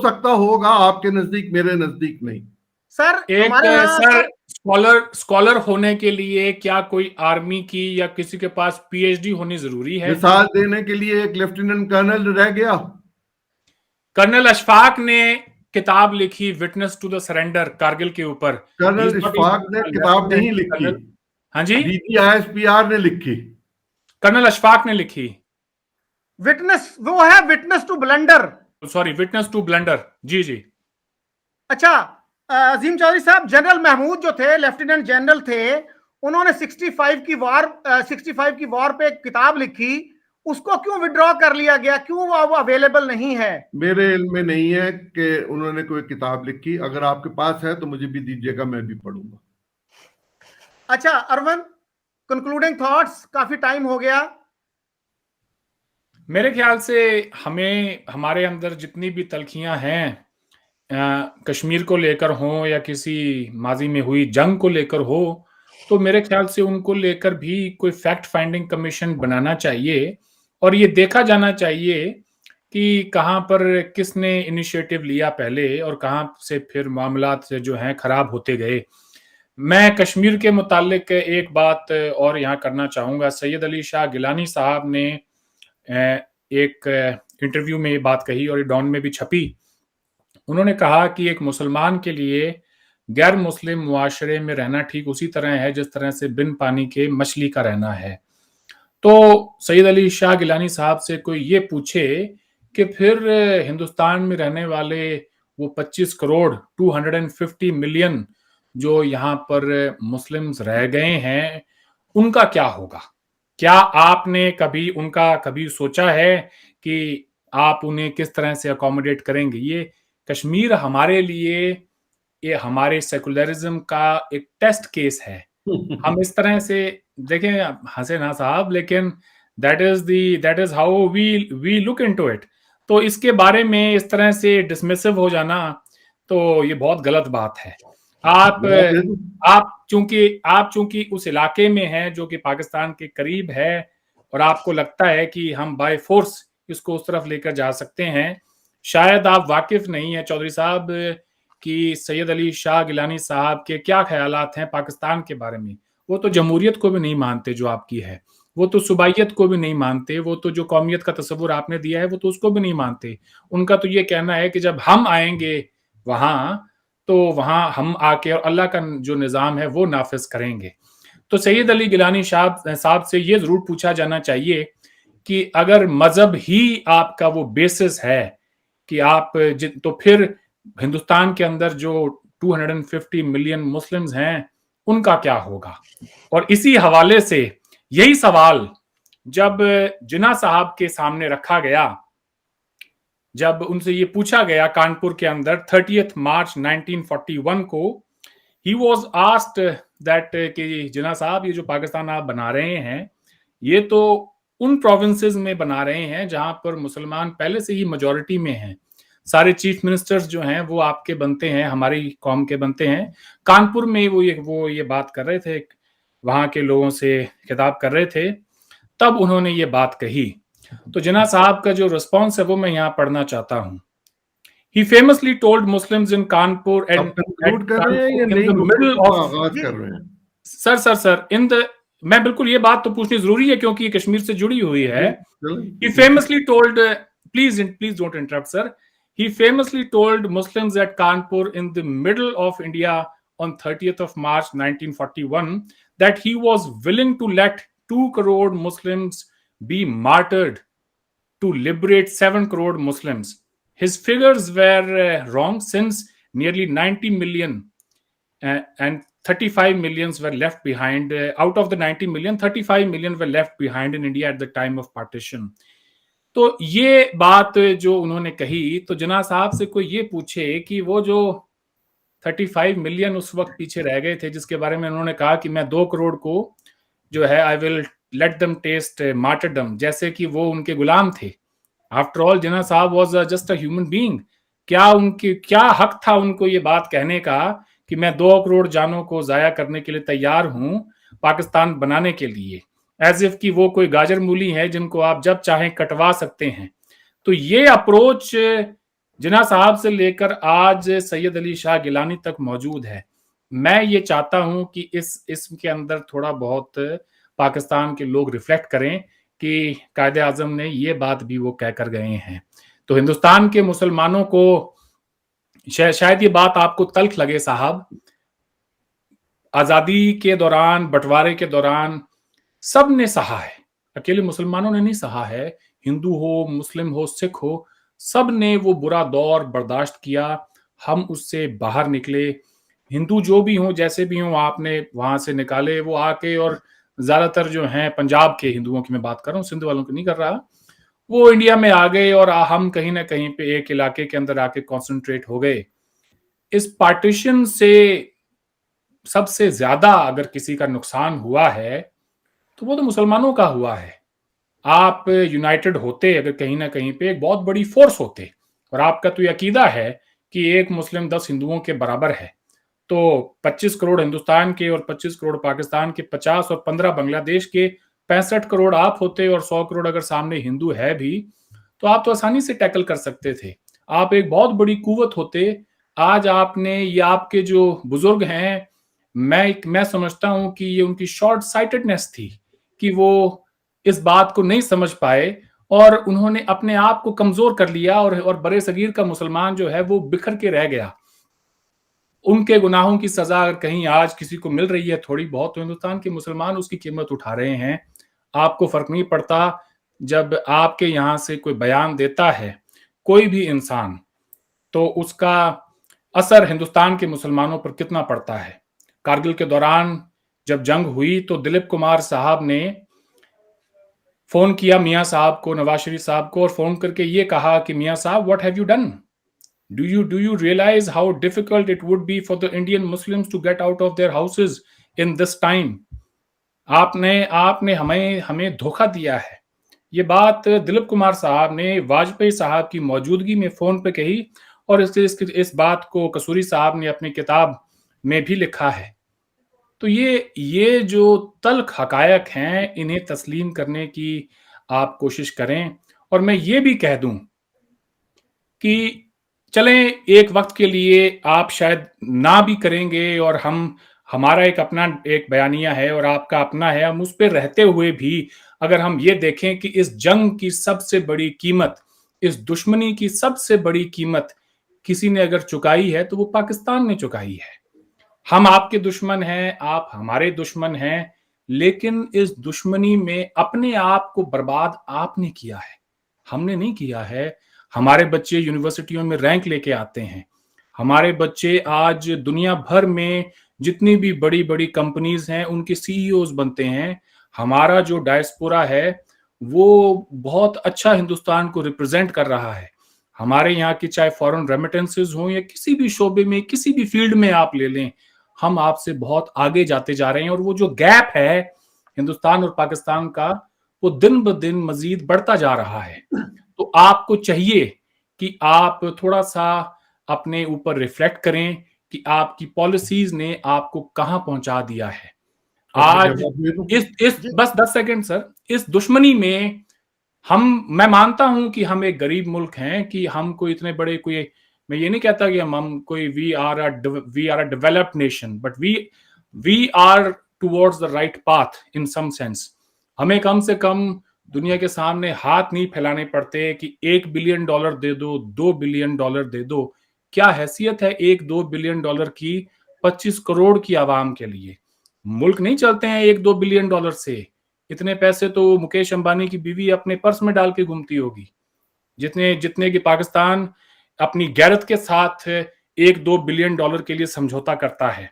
B: सकता होगा आपके नजदीक, मेरे नजदीक नहीं।
C: सर
A: सर स्कॉलर होने के लिए क्या कोई आर्मी की या किसी के पास पीएचडी होनी जरूरी है?
B: मिसाल देने के लिए एक लेफ्टिनेंट कर्नल रह गया।
A: कर्नल अशफाक ने किताब लिखी witness to the surrender Kargil के ऊपर।
B: कर्नल अशफाक ने किताब नहीं लिखी।
A: हाँ जी,
B: DGISPR ने लिखी।
A: कर्नल अशफाक ने लिखी
C: विटनेस, वो है witness to blunder,
A: sorry witness to blunder. जी जी।
C: अच्छा अजीम चौधरी साहब, जनरल महमूद जो थे, लेफ्टिनेंट जनरल थे, उन्होंने 65 की वॉर पे एक किताब लिखी, उसको क्यों विड्रॉ कर लिया गया? क्यों वो अवेलेबल नहीं है?
B: मेरे इल्म में नहीं है कि उन्होंने कोई किताब लिखी। अगर आपके पास है तो मुझे भी दीजिएगा, मैं भी पढ़ूंगा।
C: अच्छा अरविंद, कंक्लूडिंग थॉट्स, काफी टाइम हो गया।
A: मेरे ख्याल से हमें हमारे अंदर जितनी भी तलखियां हैं कश्मीर को लेकर हो या किसी माजी में हुई जंग को लेकर हो, तो मेरे ख्याल से उनको लेकर भी कोई फैक्ट फाइंडिंग कमीशन बनाना चाहिए और ये देखा जाना चाहिए कि कहां पर किसने इनिशिएटिव लिया पहले और कहां से फिर मामलात जो हैं खराब होते गए। मैं कश्मीर के मुतालिक एक बात और यहाँ करना चाहूँगा। सैयद अली शाह गिलानी साहब ने एक इंटरव्यू में ये बात कही और डॉन में भी छपी। उन्होंने कहा कि एक मुसलमान के लिए गैर मुस्लिम मुआशरे में रहना ठीक उसी तरह है जिस तरह से बिन पानी के मछली का रहना है। तो सैयद अली शाह गिलानी साहब से कोई ये पूछे कि फिर हिंदुस्तान में रहने वाले वो 25 करोड़ 250 मिलियन जो यहाँ पर मुस्लिम्स रह गए हैं, उनका क्या होगा? क्या आपने कभी उनका कभी सोचा है कि आप उन्हें किस तरह से अकोमोडेट करेंगे? ये कश्मीर हमारे लिए, ये हमारे सेकुलरिज्म का एक टेस्ट केस है। हम इस तरह से देखें, हंसे ना साहब, लेकिन that is how we look into it. तो इसके बारे में इस तरह से डिसमिसिव हो जाना, तो ये बहुत गलत बात है। आप चूंकि उस इलाके में हैं जो कि पाकिस्तान के करीब है, और आपको लगता है कि हम बाय फोर्स इसको उस तरफ लेकर जा सकते हैं। शायद आप वाकिफ नहीं है चौधरी साहब कि सैयद अली शाह गिलानी साहब के क्या ख्यालात हैं पाकिस्तान के बारे में। वो तो जमहूरियत को भी नहीं मानते जो आपकी है, वो तो सुबाइयत को भी नहीं मानते, वो तो जो कौमियत का तस्वुर आपने दिया है वो तो उसको भी नहीं मानते। उनका तो ये कहना है कि जब हम आएंगे वहां, तो वहां हम आके और अल्लाह का जो निज़ाम है वो नाफिज करेंगे। तो सैयद अली गिलानी साहब से ये जरूर पूछा जाना चाहिए कि अगर मजहब ही आपका वो बेसिस है कि आप तो फिर हिंदुस्तान के अंदर जो 250 मिलियन मुस्लिम्स हैं उनका क्या होगा। और इसी हवाले से यही सवाल जब जिन्ना साहब के सामने रखा गया, जब उनसे ये पूछा गया कानपुर के अंदर 30 मार्च 1941 को, ही वॉज आस्क्ड दैट कि जिन्ना साहब ये जो पाकिस्तान आप बना रहे हैं ये तो उन प्रोविंसेस में बना रहे हैं जहां पर मुसलमान पहले से ही मेजॉरिटी में हैं। सारे चीफ मिनिस्टर्स जो हैं वो आपके बनते हैं, हमारी कौम के बनते हैं। कानपुर में वो ये बात कर रहे थे, वहां के लोगों से खिताब कर रहे थे, तब उन्होंने ये बात कही। तो जिन्ना साहब का जो रिस्पॉन्स है वो मैं यहाँ पढ़ना चाहता हूँ। He famously told Muslims in Kanpur and
B: conclude कर रहे हैं या
A: in
B: नई
A: the middle
B: गुफ्तगू
A: of
B: का आगाज कर रहे हैं?
A: सर इन द मैं बिल्कुल ये बात तो पूछनी जरूरी है क्योंकि ये कश्मीर से जुड़ी हुई है। He famously told please don't interrupt sir. He famously told Muslims at Kanpur in the middle of India on 30th of March 1941 that he was willing to let 2 crore Muslims be martyred to liberate 7 crore Muslims. His figures were wrong since nearly 90 million and 35 millions were left behind. Out of the 90 million, 35 million were left behind in India at the time of partition. तो ये बात जो उन्होंने कही, तो जिन्ना साहब से कोई ये पूछे कि वो जो 35 मिलियन उस वक्त पीछे रह गए थे, जिसके बारे में उन्होंने कहा कि मैं 2 करोड़ को जो है I will let them taste martyrdom, जैसे कि वो उनके गुलाम थे। आफ्टर ऑल जिन्ना साहब was just a human being. क्या हक था उनको ये बात कहने का कि मैं 2 करोड़ जानों को जाया करने के लिए तैयार हूं पाकिस्तान बनाने के लिए, एज इफ कि वो कोई गाजर मूली है जिनको आप जब चाहें कटवा सकते हैं। तो ये अप्रोच जिन्ना साहब से लेकर आज सैयद अली शाह गिलानी तक मौजूद है। मैं ये चाहता हूं कि इसके अंदर थोड़ा बहुत पाकिस्तान के लोग रिफ्लेक्ट करें कि कायदे आजम ने ये बात भी वो कहकर गए हैं। तो हिंदुस्तान के मुसलमानों को शायद ये बात आपको तल्ख लगे साहब, आजादी के दौरान, बंटवारे के दौरान सब ने सहा है, अकेले मुसलमानों ने नहीं सहा है। हिंदू हो, मुस्लिम हो, सिख हो, सब ने वो बुरा दौर बर्दाश्त किया। हम उससे बाहर निकले। हिंदू जो भी हो, जैसे भी हो, आपने वहां से निकाले वो आके, और ज्यादातर जो हैं पंजाब के हिंदुओं की मैं बात कर रहा हूँ, सिंध वालों की नहीं कर रहा, वो इंडिया में आ गए और हम कहीं ना कहीं पे एक इलाके के अंदर आके कॉन्सेंट्रेट हो गए। इस पार्टीशन से सबसे ज्यादा अगर किसी का नुकसान हुआ है तो वो तो मुसलमानों का हुआ है। आप यूनाइटेड होते, अगर कहीं ना कहीं पे एक बहुत बड़ी फोर्स होते, और आपका तो ये अकीदा है कि एक मुस्लिम 10 हिंदुओं के बराबर है, तो 25 करोड़ हिंदुस्तान के और 25 करोड़ पाकिस्तान के, 50 और 15 बांग्लादेश के, 65 करोड़ आप होते, और 100 करोड़ अगर सामने हिंदू है भी, तो आप तो आसानी से टैकल कर सकते थे। आप एक बहुत बड़ी कुव्वत होते। आज आपने, ये आपके जो बुजुर्ग हैं, मैं समझता हूं कि ये उनकी शॉर्ट साइटेडनेस थी कि वो इस बात को नहीं समझ पाए और उन्होंने अपने आप को कमजोर कर लिया, और बड़े सगीर का मुसलमान जो है वो बिखर के रह गया। उनके गुनाहों की सजा अगर कहीं आज किसी को मिल रही है थोड़ी बहुत, तो हिंदुस्तान के मुसलमान उसकी कीमत उठा रहे हैं। आपको फर्क नहीं पड़ता जब आपके यहां से कोई बयान देता है कोई भी इंसान, तो उसका असर हिंदुस्तान के मुसलमानों पर कितना पड़ता है। कारगिल के दौरान जब जंग हुई तो दिलीप कुमार साहब ने फोन किया मियाँ साहब को, नवाज शरीफ साहब को, और फोन करके ये कहा कि मियाँ साहब, what have you done? Do you realize how difficult it would be for the Indian Muslims to get out of their houses in this time? आपने हमें धोखा दिया है। ये बात दिलीप कुमार साहब ने वाजपेयी साहब की मौजूदगी में फोन पे कही, और इस बात को कसूरी साहब ने अपनी किताब में भी लिखा है। तो ये जो तल्ख हकायक हैं, इन्हें तस्लीम करने की आप कोशिश करें। और मैं ये भी कह दूं कि चलें, एक वक्त के लिए आप शायद ना भी करेंगे, और हमारा एक अपना एक बयानिया है और आपका अपना है, हम उस पर रहते हुए भी अगर हम ये देखें कि इस जंग की सबसे बड़ी कीमत, इस दुश्मनी की सबसे बड़ी कीमत किसी ने अगर चुकाई है तो वो पाकिस्तान ने चुकाई है। हम आपके दुश्मन हैं, आप हमारे दुश्मन हैं, लेकिन इस दुश्मनी में अपने आप को बर्बाद आपने किया है, हमने नहीं किया है। हमारे बच्चे यूनिवर्सिटियों में रैंक लेके आते हैं, हमारे बच्चे आज दुनिया भर में जितनी भी बड़ी बड़ी कंपनीज हैं उनके सीईओज बनते हैं। हमारा जो डायस्पोरा है वो बहुत अच्छा हिंदुस्तान को रिप्रेजेंट कर रहा है। हमारे यहाँ की चाहे फॉरेन रेमिटेंसेज हो या किसी भी शोबे में, किसी भी फील्ड में आप ले लें, हम आपसे बहुत आगे जाते जा रहे हैं। और वो जो गैप है हिंदुस्तान और पाकिस्तान का, वो दिन ब दिन मजीद बढ़ता जा रहा है। तो आपको चाहिए कि आप थोड़ा सा अपने ऊपर रिफ्लेक्ट करें कि आपकी पॉलिसीज ने आपको कहां पहुंचा दिया है। आज इस बस 10 सेकंड सर, इस दुश्मनी में मैं मानता हूं कि हम एक गरीब मुल्क हैं, कि हम कोई इतने बड़े मैं ये नहीं कहता कि हम कोई we are a developed nation, but we are towards the right path in some sense. हमें कम से कम दुनिया के सामने हाथ नहीं फैलाने पड़ते कि $1 बिलियन दे दो, $2 बिलियन दे दो। क्या हैसियत है $1-2 बिलियन की 25 करोड़ की आवाम के लिए? मुल्क नहीं चलते हैं $1-2 बिलियन से। इतने पैसे तो मुकेश अंबानी की बीवी अपने पर्स में डाल के घूमती होगी, जितने कि पाकिस्तान अपनी गैरत के साथ $1-2 बिलियन के लिए समझौता करता है।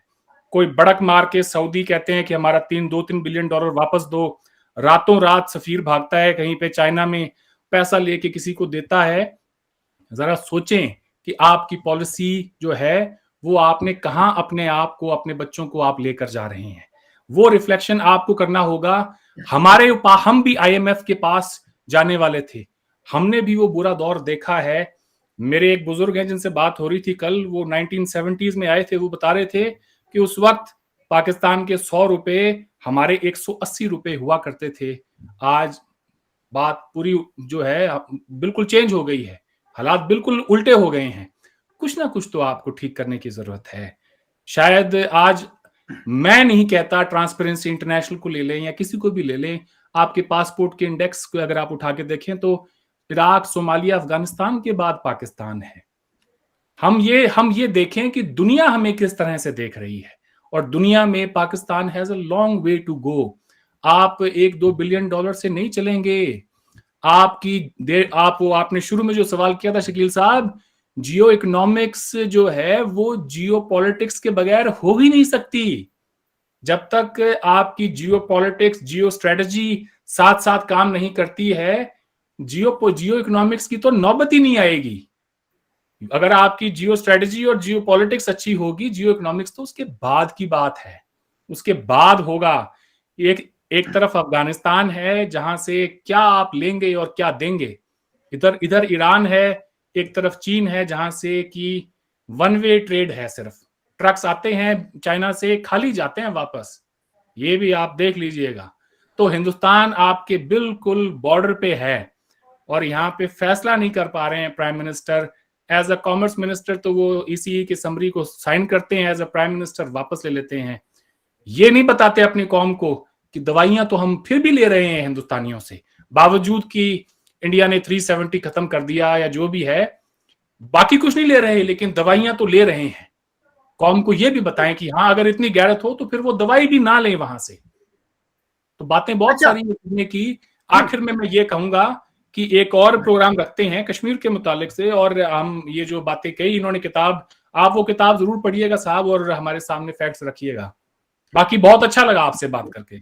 A: कोई बड़क मार के सऊदी कहते हैं कि हमारा 2-3 बिलियन डॉलर वापस दो, रातों रात सफीर भागता है कहीं पे चाइना में, पैसा लेके किसी को देता है। जरा सोचें कि आपकी पॉलिसी जो है वो आपने कहां अपने आप को, अपने बच्चों को आप लेकर जा रहे हैं। वो रिफ्लेक्शन आपको करना होगा। हम भी IMF के पास जाने वाले थे, हमने भी वो बुरा दौर देखा है। मेरे एक बुजुर्ग हैं जिनसे बात हो रही थी कल, वो 1970s में आए थे। वो बता रहे थे कि उस वक्त पाकिस्तान के 100 रुपए हमारे 180 रुपए हुआ करते थे। आज बात पूरी जो है बिल्कुल चेंज हो गई है, हालात बिल्कुल उल्टे हो गए हैं। कुछ ना कुछ तो आपको ठीक करने की जरूरत है। शायद आज मैं नहीं कहता ट्रांसपेरेंसी इंटरनेशनल को ले लें या किसी को भी ले लें, आपके पासपोर्ट के इंडेक्स को अगर आप उठा के देखें तो इराक, सोमालिया, अफगानिस्तान के बाद पाकिस्तान है। हम ये देखें कि दुनिया हमें किस तरह से देख रही है, और दुनिया में Pakistan has a long way to go. आप $1-2 बिलियन से नहीं चलेंगे। आपने शुरू में जो सवाल किया था शकील साहब, जियो इकोनॉमिक्स जो है वो जियो पॉलिटिक्स के बगैर हो ही नहीं सकती। जब तक आपकी जियो पॉलिटिक्स, जियो स्ट्रेटजी साथ साथ काम नहीं करती है, जियो इकोनॉमिक्स की तो नौबत ही नहीं आएगी। अगर आपकी जियो स्ट्रेटजी और जियो पॉलिटिक्स अच्छी होगी, जियो इकोनॉमिक्स तो उसके बाद की बात है, उसके बाद होगा। एक तरफ अफगानिस्तान है जहां से क्या आप लेंगे और क्या देंगे, इधर ईरान है, एक तरफ चीन है जहां से कि 1 वे ट्रेड है, सिर्फ ट्रक्स आते हैं चाइना से, खाली जाते हैं वापस। ये भी आप देख लीजिएगा। तो हिंदुस्तान आपके बिल्कुल बॉर्डर पे है, और यहाँ पे फैसला नहीं कर पा रहे हैं prime minister. As a commerce minister तो वो ECE की समरी को साइन करते हैं, एज अ प्राइम मिनिस्टर वापस ले लेते हैं। ये नहीं बताते अपनी कौम को कि दवाइयां तो हम फिर भी ले रहे हैं हिंदुस्तानियों से, बावजूद कि इंडिया ने 370 खत्म कर दिया या जो भी है, बाकी कुछ नहीं ले रहे, लेकिन दवाइयां तो ले रहे हैं। कौम को ये भी बताएं कि हाँ, अगर इतनी गैरत हो तो फिर वो दवाई भी ना लें वहां से। तो बातें बहुत सारी करने की। आखिर में मैं ये कहूंगा कि एक और प्रोग्राम रखते हैं कश्मीर के मुतालिक से, और हम ये जो बातें कही, इन्होंने किताब, आप वो किताब जरूर पढ़िएगा साहब, और हमारे सामने फैक्ट्स रखिएगा। बाकी बहुत अच्छा लगा आपसे बात करके।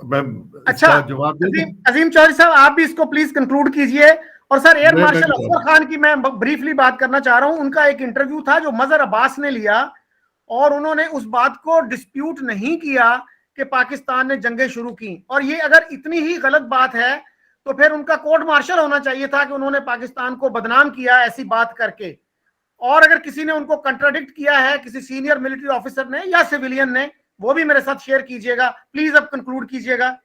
B: मैं
C: अच्छा,
B: इसका जवाब दे दूं?
C: अजीम चौधरी साहब, आप भी इसको प्लीज कंक्लूड कीजिए। और sir, air marshal Afzal Khan की मैं ब्रीफली बात करना चाह रहा हूं। उनका एक इंटरव्यू था जो मजहर अब्बास ने लिया, और उन्होंने उस बात को डिस्प्यूट नहीं किया कि पाकिस्तान ने जंगें शुरू की। और ये अगर इतनी ही गलत बात है तो फिर उनका कोर्ट मार्शल होना चाहिए था कि उन्होंने पाकिस्तान को बदनाम किया ऐसी बात करके। और अगर किसी ने उनको कंट्राडिक्ट किया है, किसी सीनियर मिलिट्री ऑफिसर ने या सिविलियन ने, वो भी मेरे साथ शेयर कीजिएगा प्लीज, अब कंक्लूड कीजिएगा।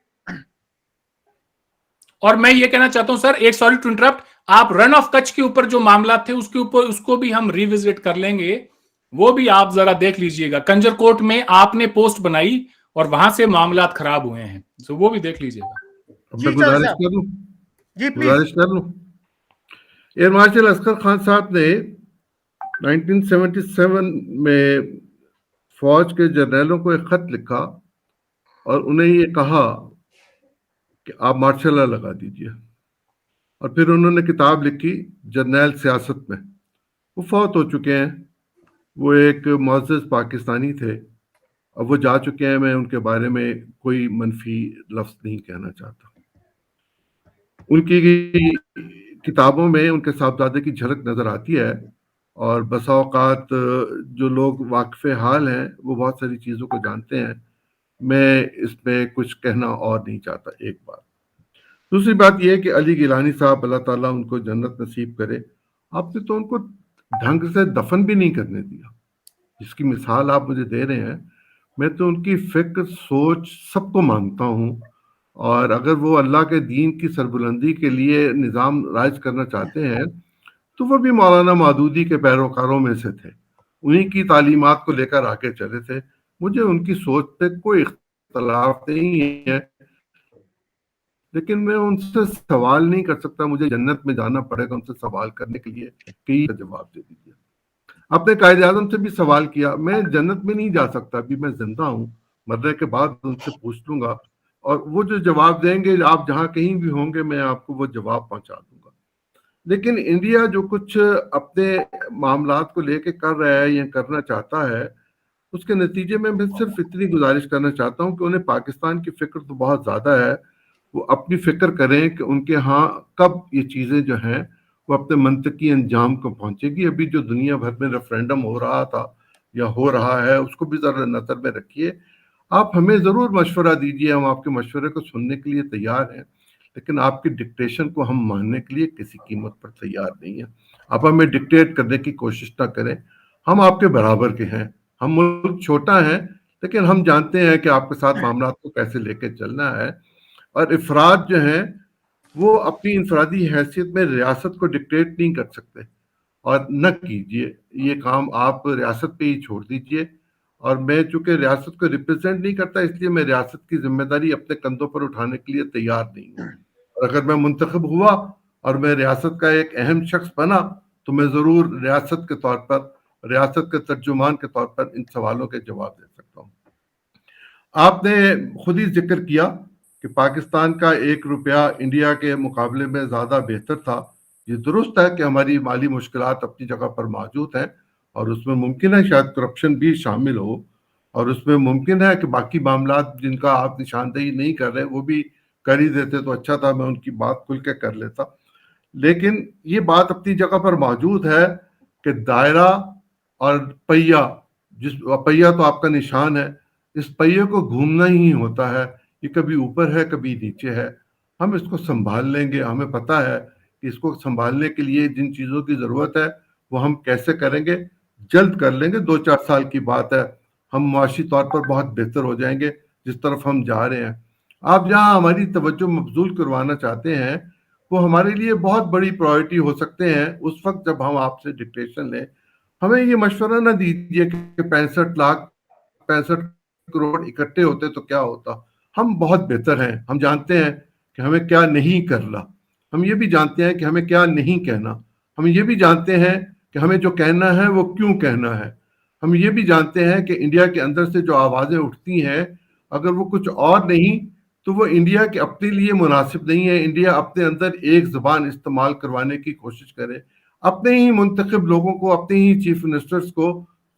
A: और मैं ये कहना चाहता हूं सर, एक सॉरी टू इंटरप्ट, आप रन ऑफ कच्छ के ऊपर जो मामला थे उसके ऊपर, उसको भी हम रिविजिट कर लेंगे, वो भी आप जरा देख लीजिएगा। कंजर कोर्ट में आपने पोस्ट बनाई और वहां से मामला खराब हुए हैं, तो वो भी देख लीजिएगा।
B: मैं गुजारिश कर लूं?
C: जी प्लीज।
B: गुजारिश कर लूं? एयर मार्शल असगर खान साहब ने 1977 में फौज के जर्नलों को एक खत लिखा और उन्हें ये कहा कि आप मार्शल लॉ लगा दीजिए। और फिर उन्होंने किताब लिखी जर्नल सियासत में। वो फौत हो चुके हैं, वो एक मुअज़्ज़ज़ पाकिस्तानी थे, अब वो जा चुके हैं। मैं उनके बारे में कोई मनफी लफ्ज़ नहीं कहना चाहता। उनकी किताबों में उनके साहबजादे की झलक नज़र आती है, और बसा औक़ात जो लोग वाक़िफ़ हाल हैं वो बहुत सारी चीज़ों को जानते हैं। मैं इसमें कुछ कहना और नहीं चाहता, एक बात। दूसरी बात यह है कि अली गिलानी साहब, अल्लाह ताला उनको जन्नत नसीब करे, आपने तो उनको ढंग से दफन भी नहीं करने दिया, जिसकी मिसाल आप मुझे दे रहे हैं। मैं तो उनकी फ़िक्र, सोच सबको मानता हूँ, और अगर वो अल्लाह के दीन की सरबुलंदी के लिए निज़ाम राज करना चाहते हैं तो वो भी मौलाना मौदूदी के पैरोकारों में से थे, उन्हीं की तालीमात को लेकर आगे चले थे। मुझे उनकी सोच पे कोई इख्तलाफ नहीं है, लेकिन मैं उनसे सवाल नहीं कर सकता। मुझे जन्नत में जाना पड़ेगा उनसे सवाल करने के लिए कि जवाब दे दीजिए। आपने कायदे आज़म से भी सवाल किया, मैं जन्नत में नहीं जा सकता, अभी मैं जिंदा हूँ, मरने के बाद उनसे पूछ लूंगा, और वो जो जवाब देंगे, आप जहाँ कहीं भी होंगे मैं आपको वो जवाब पहुंचा दूंगा। लेकिन इंडिया जो कुछ अपने मामलात को लेके कर रहा है या करना चाहता है, उसके नतीजे में मैं सिर्फ इतनी गुजारिश करना चाहता हूँ कि उन्हें पाकिस्तान की फिक्र तो बहुत ज़्यादा है, वो अपनी फिक्र करें कि उनके यहाँ कब ये चीज़ें जो हैं वो अपने मंतकी अंजाम को पहुंचेगी। अभी जो दुनिया भर में रेफरेंडम हो रहा था या हो रहा है, उसको भी ज़रा नज़र में रखिए। आप हमें ज़रूर मशवरा दीजिए, हम आपके मशवरे को सुनने के लिए तैयार हैं, लेकिन आपकी डिक्टेशन को हम मानने के लिए किसी कीमत पर तैयार नहीं है। आप हमें डिक्टेट करने की कोशिश ना करें, हम आपके बराबर के हैं। हम मुल्क छोटा है, लेकिन हम जानते हैं कि आपके साथ मामला को कैसे लेके चलना है। और इफराद जो हैं वो अपनी इंफरादी हैसियत में रियासत को डिक्टेट नहीं कर सकते, और न कीजिए ये काम, आप रियासत पे ही छोड़ दीजिए। और मैं चूंकि रियासत को रिप्रेजेंट नहीं करता, इसलिए मैं रियासत की जिम्मेदारी अपने कंधों पर उठाने के लिए तैयार नहीं हूँ। और अगर मैं मुंतखब हुआ और मैं रियासत का एक अहम शख्स बना, तो मैं ज़रूर रियासत के तौर पर, रियासत के तर्जुमान के तौर पर इन सवालों के जवाब दे सकता हूँ। आपने खुद ही जिक्र किया कि पाकिस्तान का 1 रुपया इंडिया के मुकाबले में ज़्यादा बेहतर था। ये दुरुस्त है कि हमारी माली मुश्किलात अपनी जगह पर मौजूद हैं, और उसमें मुमकिन है शायद करप्शन भी शामिल हो, और उसमें मुमकिन है कि बाकी मामलात जिनका आप निशानदेही नहीं कर रहे वो भी कर ही देते तो अच्छा था, मैं उनकी बात खुल के कर लेता। लेकिन ये बात अपनी जगह पर मौजूद है कि दायरा और पहिया, जिस पहिया तो आपका निशान है, इस पहिए को घूमना ही होता है। ये कभी ऊपर है कभी नीचे है, हम इसको संभाल लेंगे। हमें पता है कि इसको संभालने के लिए जिन चीज़ों की ज़रूरत है वो हम कैसे करेंगे, जल्द कर लेंगे। 2-4 साल की बात है, हम मुआशी तौर पर बहुत बेहतर हो जाएंगे जिस तरफ हम जा रहे हैं। आप जहाँ हमारी तवज्जो मबजूल करवाना चाहते हैं वो हमारे लिए बहुत बड़ी प्रायोरिटी हो सकते हैं उस वक्त जब हम आपसे डिक्टेशन लें। हमें ये मशवरा ना दीजिए कि 65 करोड़ इकट्ठे होते तो क्या होता। हम बहुत बेहतर हैं, हम जानते हैं कि हमें क्या नहीं करना, हम ये भी जानते हैं कि हमें क्या नहीं कहना, हम ये भी जानते हैं कि हमें जो कहना है वो क्यों कहना है। हम ये भी जानते हैं कि इंडिया के अंदर से जो आवाज़ें उठती हैं, अगर वो कुछ और नहीं तो वो इंडिया के अपने लिए मुनासिब नहीं है। इंडिया अपने अंदर एक ज़बान इस्तेमाल करवाने की कोशिश करे, अपने ही मुंतखब लोगों को, अपने ही चीफ मिनिस्टर्स को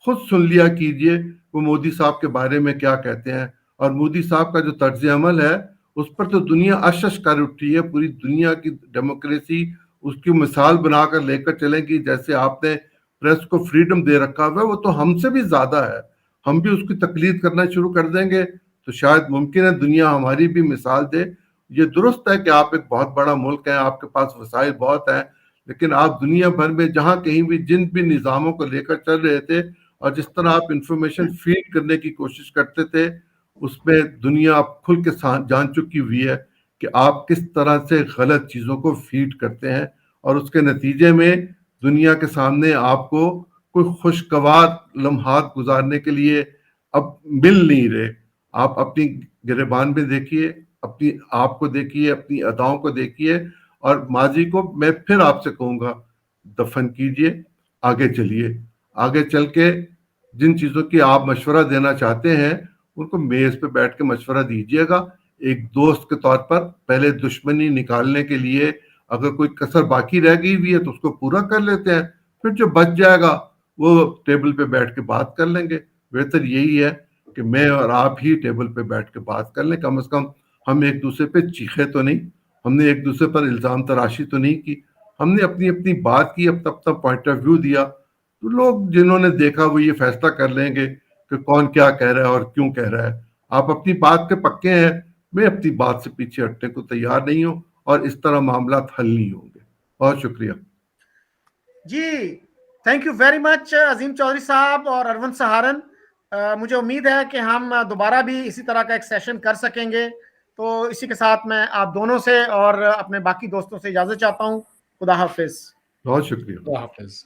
B: खुद सुन लिया कीजिए वो मोदी साहब के बारे में क्या कहते हैं, और मोदी साहब का जो तर्ज अमल है उस पर तो दुनिया अशश कर उठी है। पूरी दुनिया की डेमोक्रेसी उसकी मिसाल बनाकर लेकर चलेगी। जैसे आपने प्रेस को फ्रीडम दे रखा हुआ है, वो तो हमसे भी ज्यादा है। हम भी उसकी तकलीद करना शुरू कर देंगे तो शायद मुमकिन है दुनिया हमारी भी मिसाल दे। ये दुरुस्त है कि आप एक बहुत बड़ा मुल्क है, आपके पास वसाइल बहुत हैं, लेकिन आप दुनिया भर में जहां कहीं भी जिन भी निज़ामों को लेकर चल रहे थे और जिस तरह आप इंफॉर्मेशन फीड करने की कोशिश करते थे, उसमें दुनिया अब खुल के जान चुकी हुई है कि आप किस तरह से गलत चीज़ों को फीड करते हैं और उसके नतीजे में दुनिया के सामने आपको कोई खुशगवार लम्हात गुजारने के लिए अब मिल नहीं रहे। आप अपनी गिरेबान में देखिए, अपनी आप को देखिए, अपनी अदाओं को देखिए और माजी को मैं फिर आपसे कहूँगा दफन कीजिए, आगे चलिए। आगे चल के जिन चीज़ों की आप मशवरा देना चाहते हैं उनको मेज पे बैठ के मशवरा दीजिएगा। एक दोस्त के तौर पर पहले दुश्मनी निकालने के लिए अगर कोई कसर बाकी रह गई हुई है तो उसको पूरा कर लेते हैं, फिर जो बच जाएगा वो टेबल पे बैठ के बात कर लेंगे। बेहतर यही है कि मैं और आप ही टेबल पे बैठ के बात कर लें। कम से कम हम एक दूसरे पे चीखे तो नहीं, हमने एक दूसरे पर इल्ज़ाम तराशी तो नहीं की, हमने अपनी अपनी बात की, अब तब तक पॉइंट ऑफ व्यू दिया। तो लोग जिन्होंने देखा वो ये फैसला कर लेंगे कि कौन क्या कह रहा है और क्यों कह रहा है। आप अपनी बात के पक्के हैं, मैं अपनी बात से पीछे हटने को तैयार नहीं हूं और इस तरह मामला हल नहीं होंगे। बहुत शुक्रिया
C: जी, थैंक यू वेरी मच अजीम चौधरी साहब और अरविंद सहारन। मुझे उम्मीद है कि हम दोबारा भी इसी तरह का एक सेशन कर सकेंगे। तो इसी के साथ मैं आप दोनों से और अपने बाकी दोस्तों से इजाजत चाहता हूँ। खुदा हाफिज।
B: बहुत शुक्रिया।
A: खुदा हाफिज।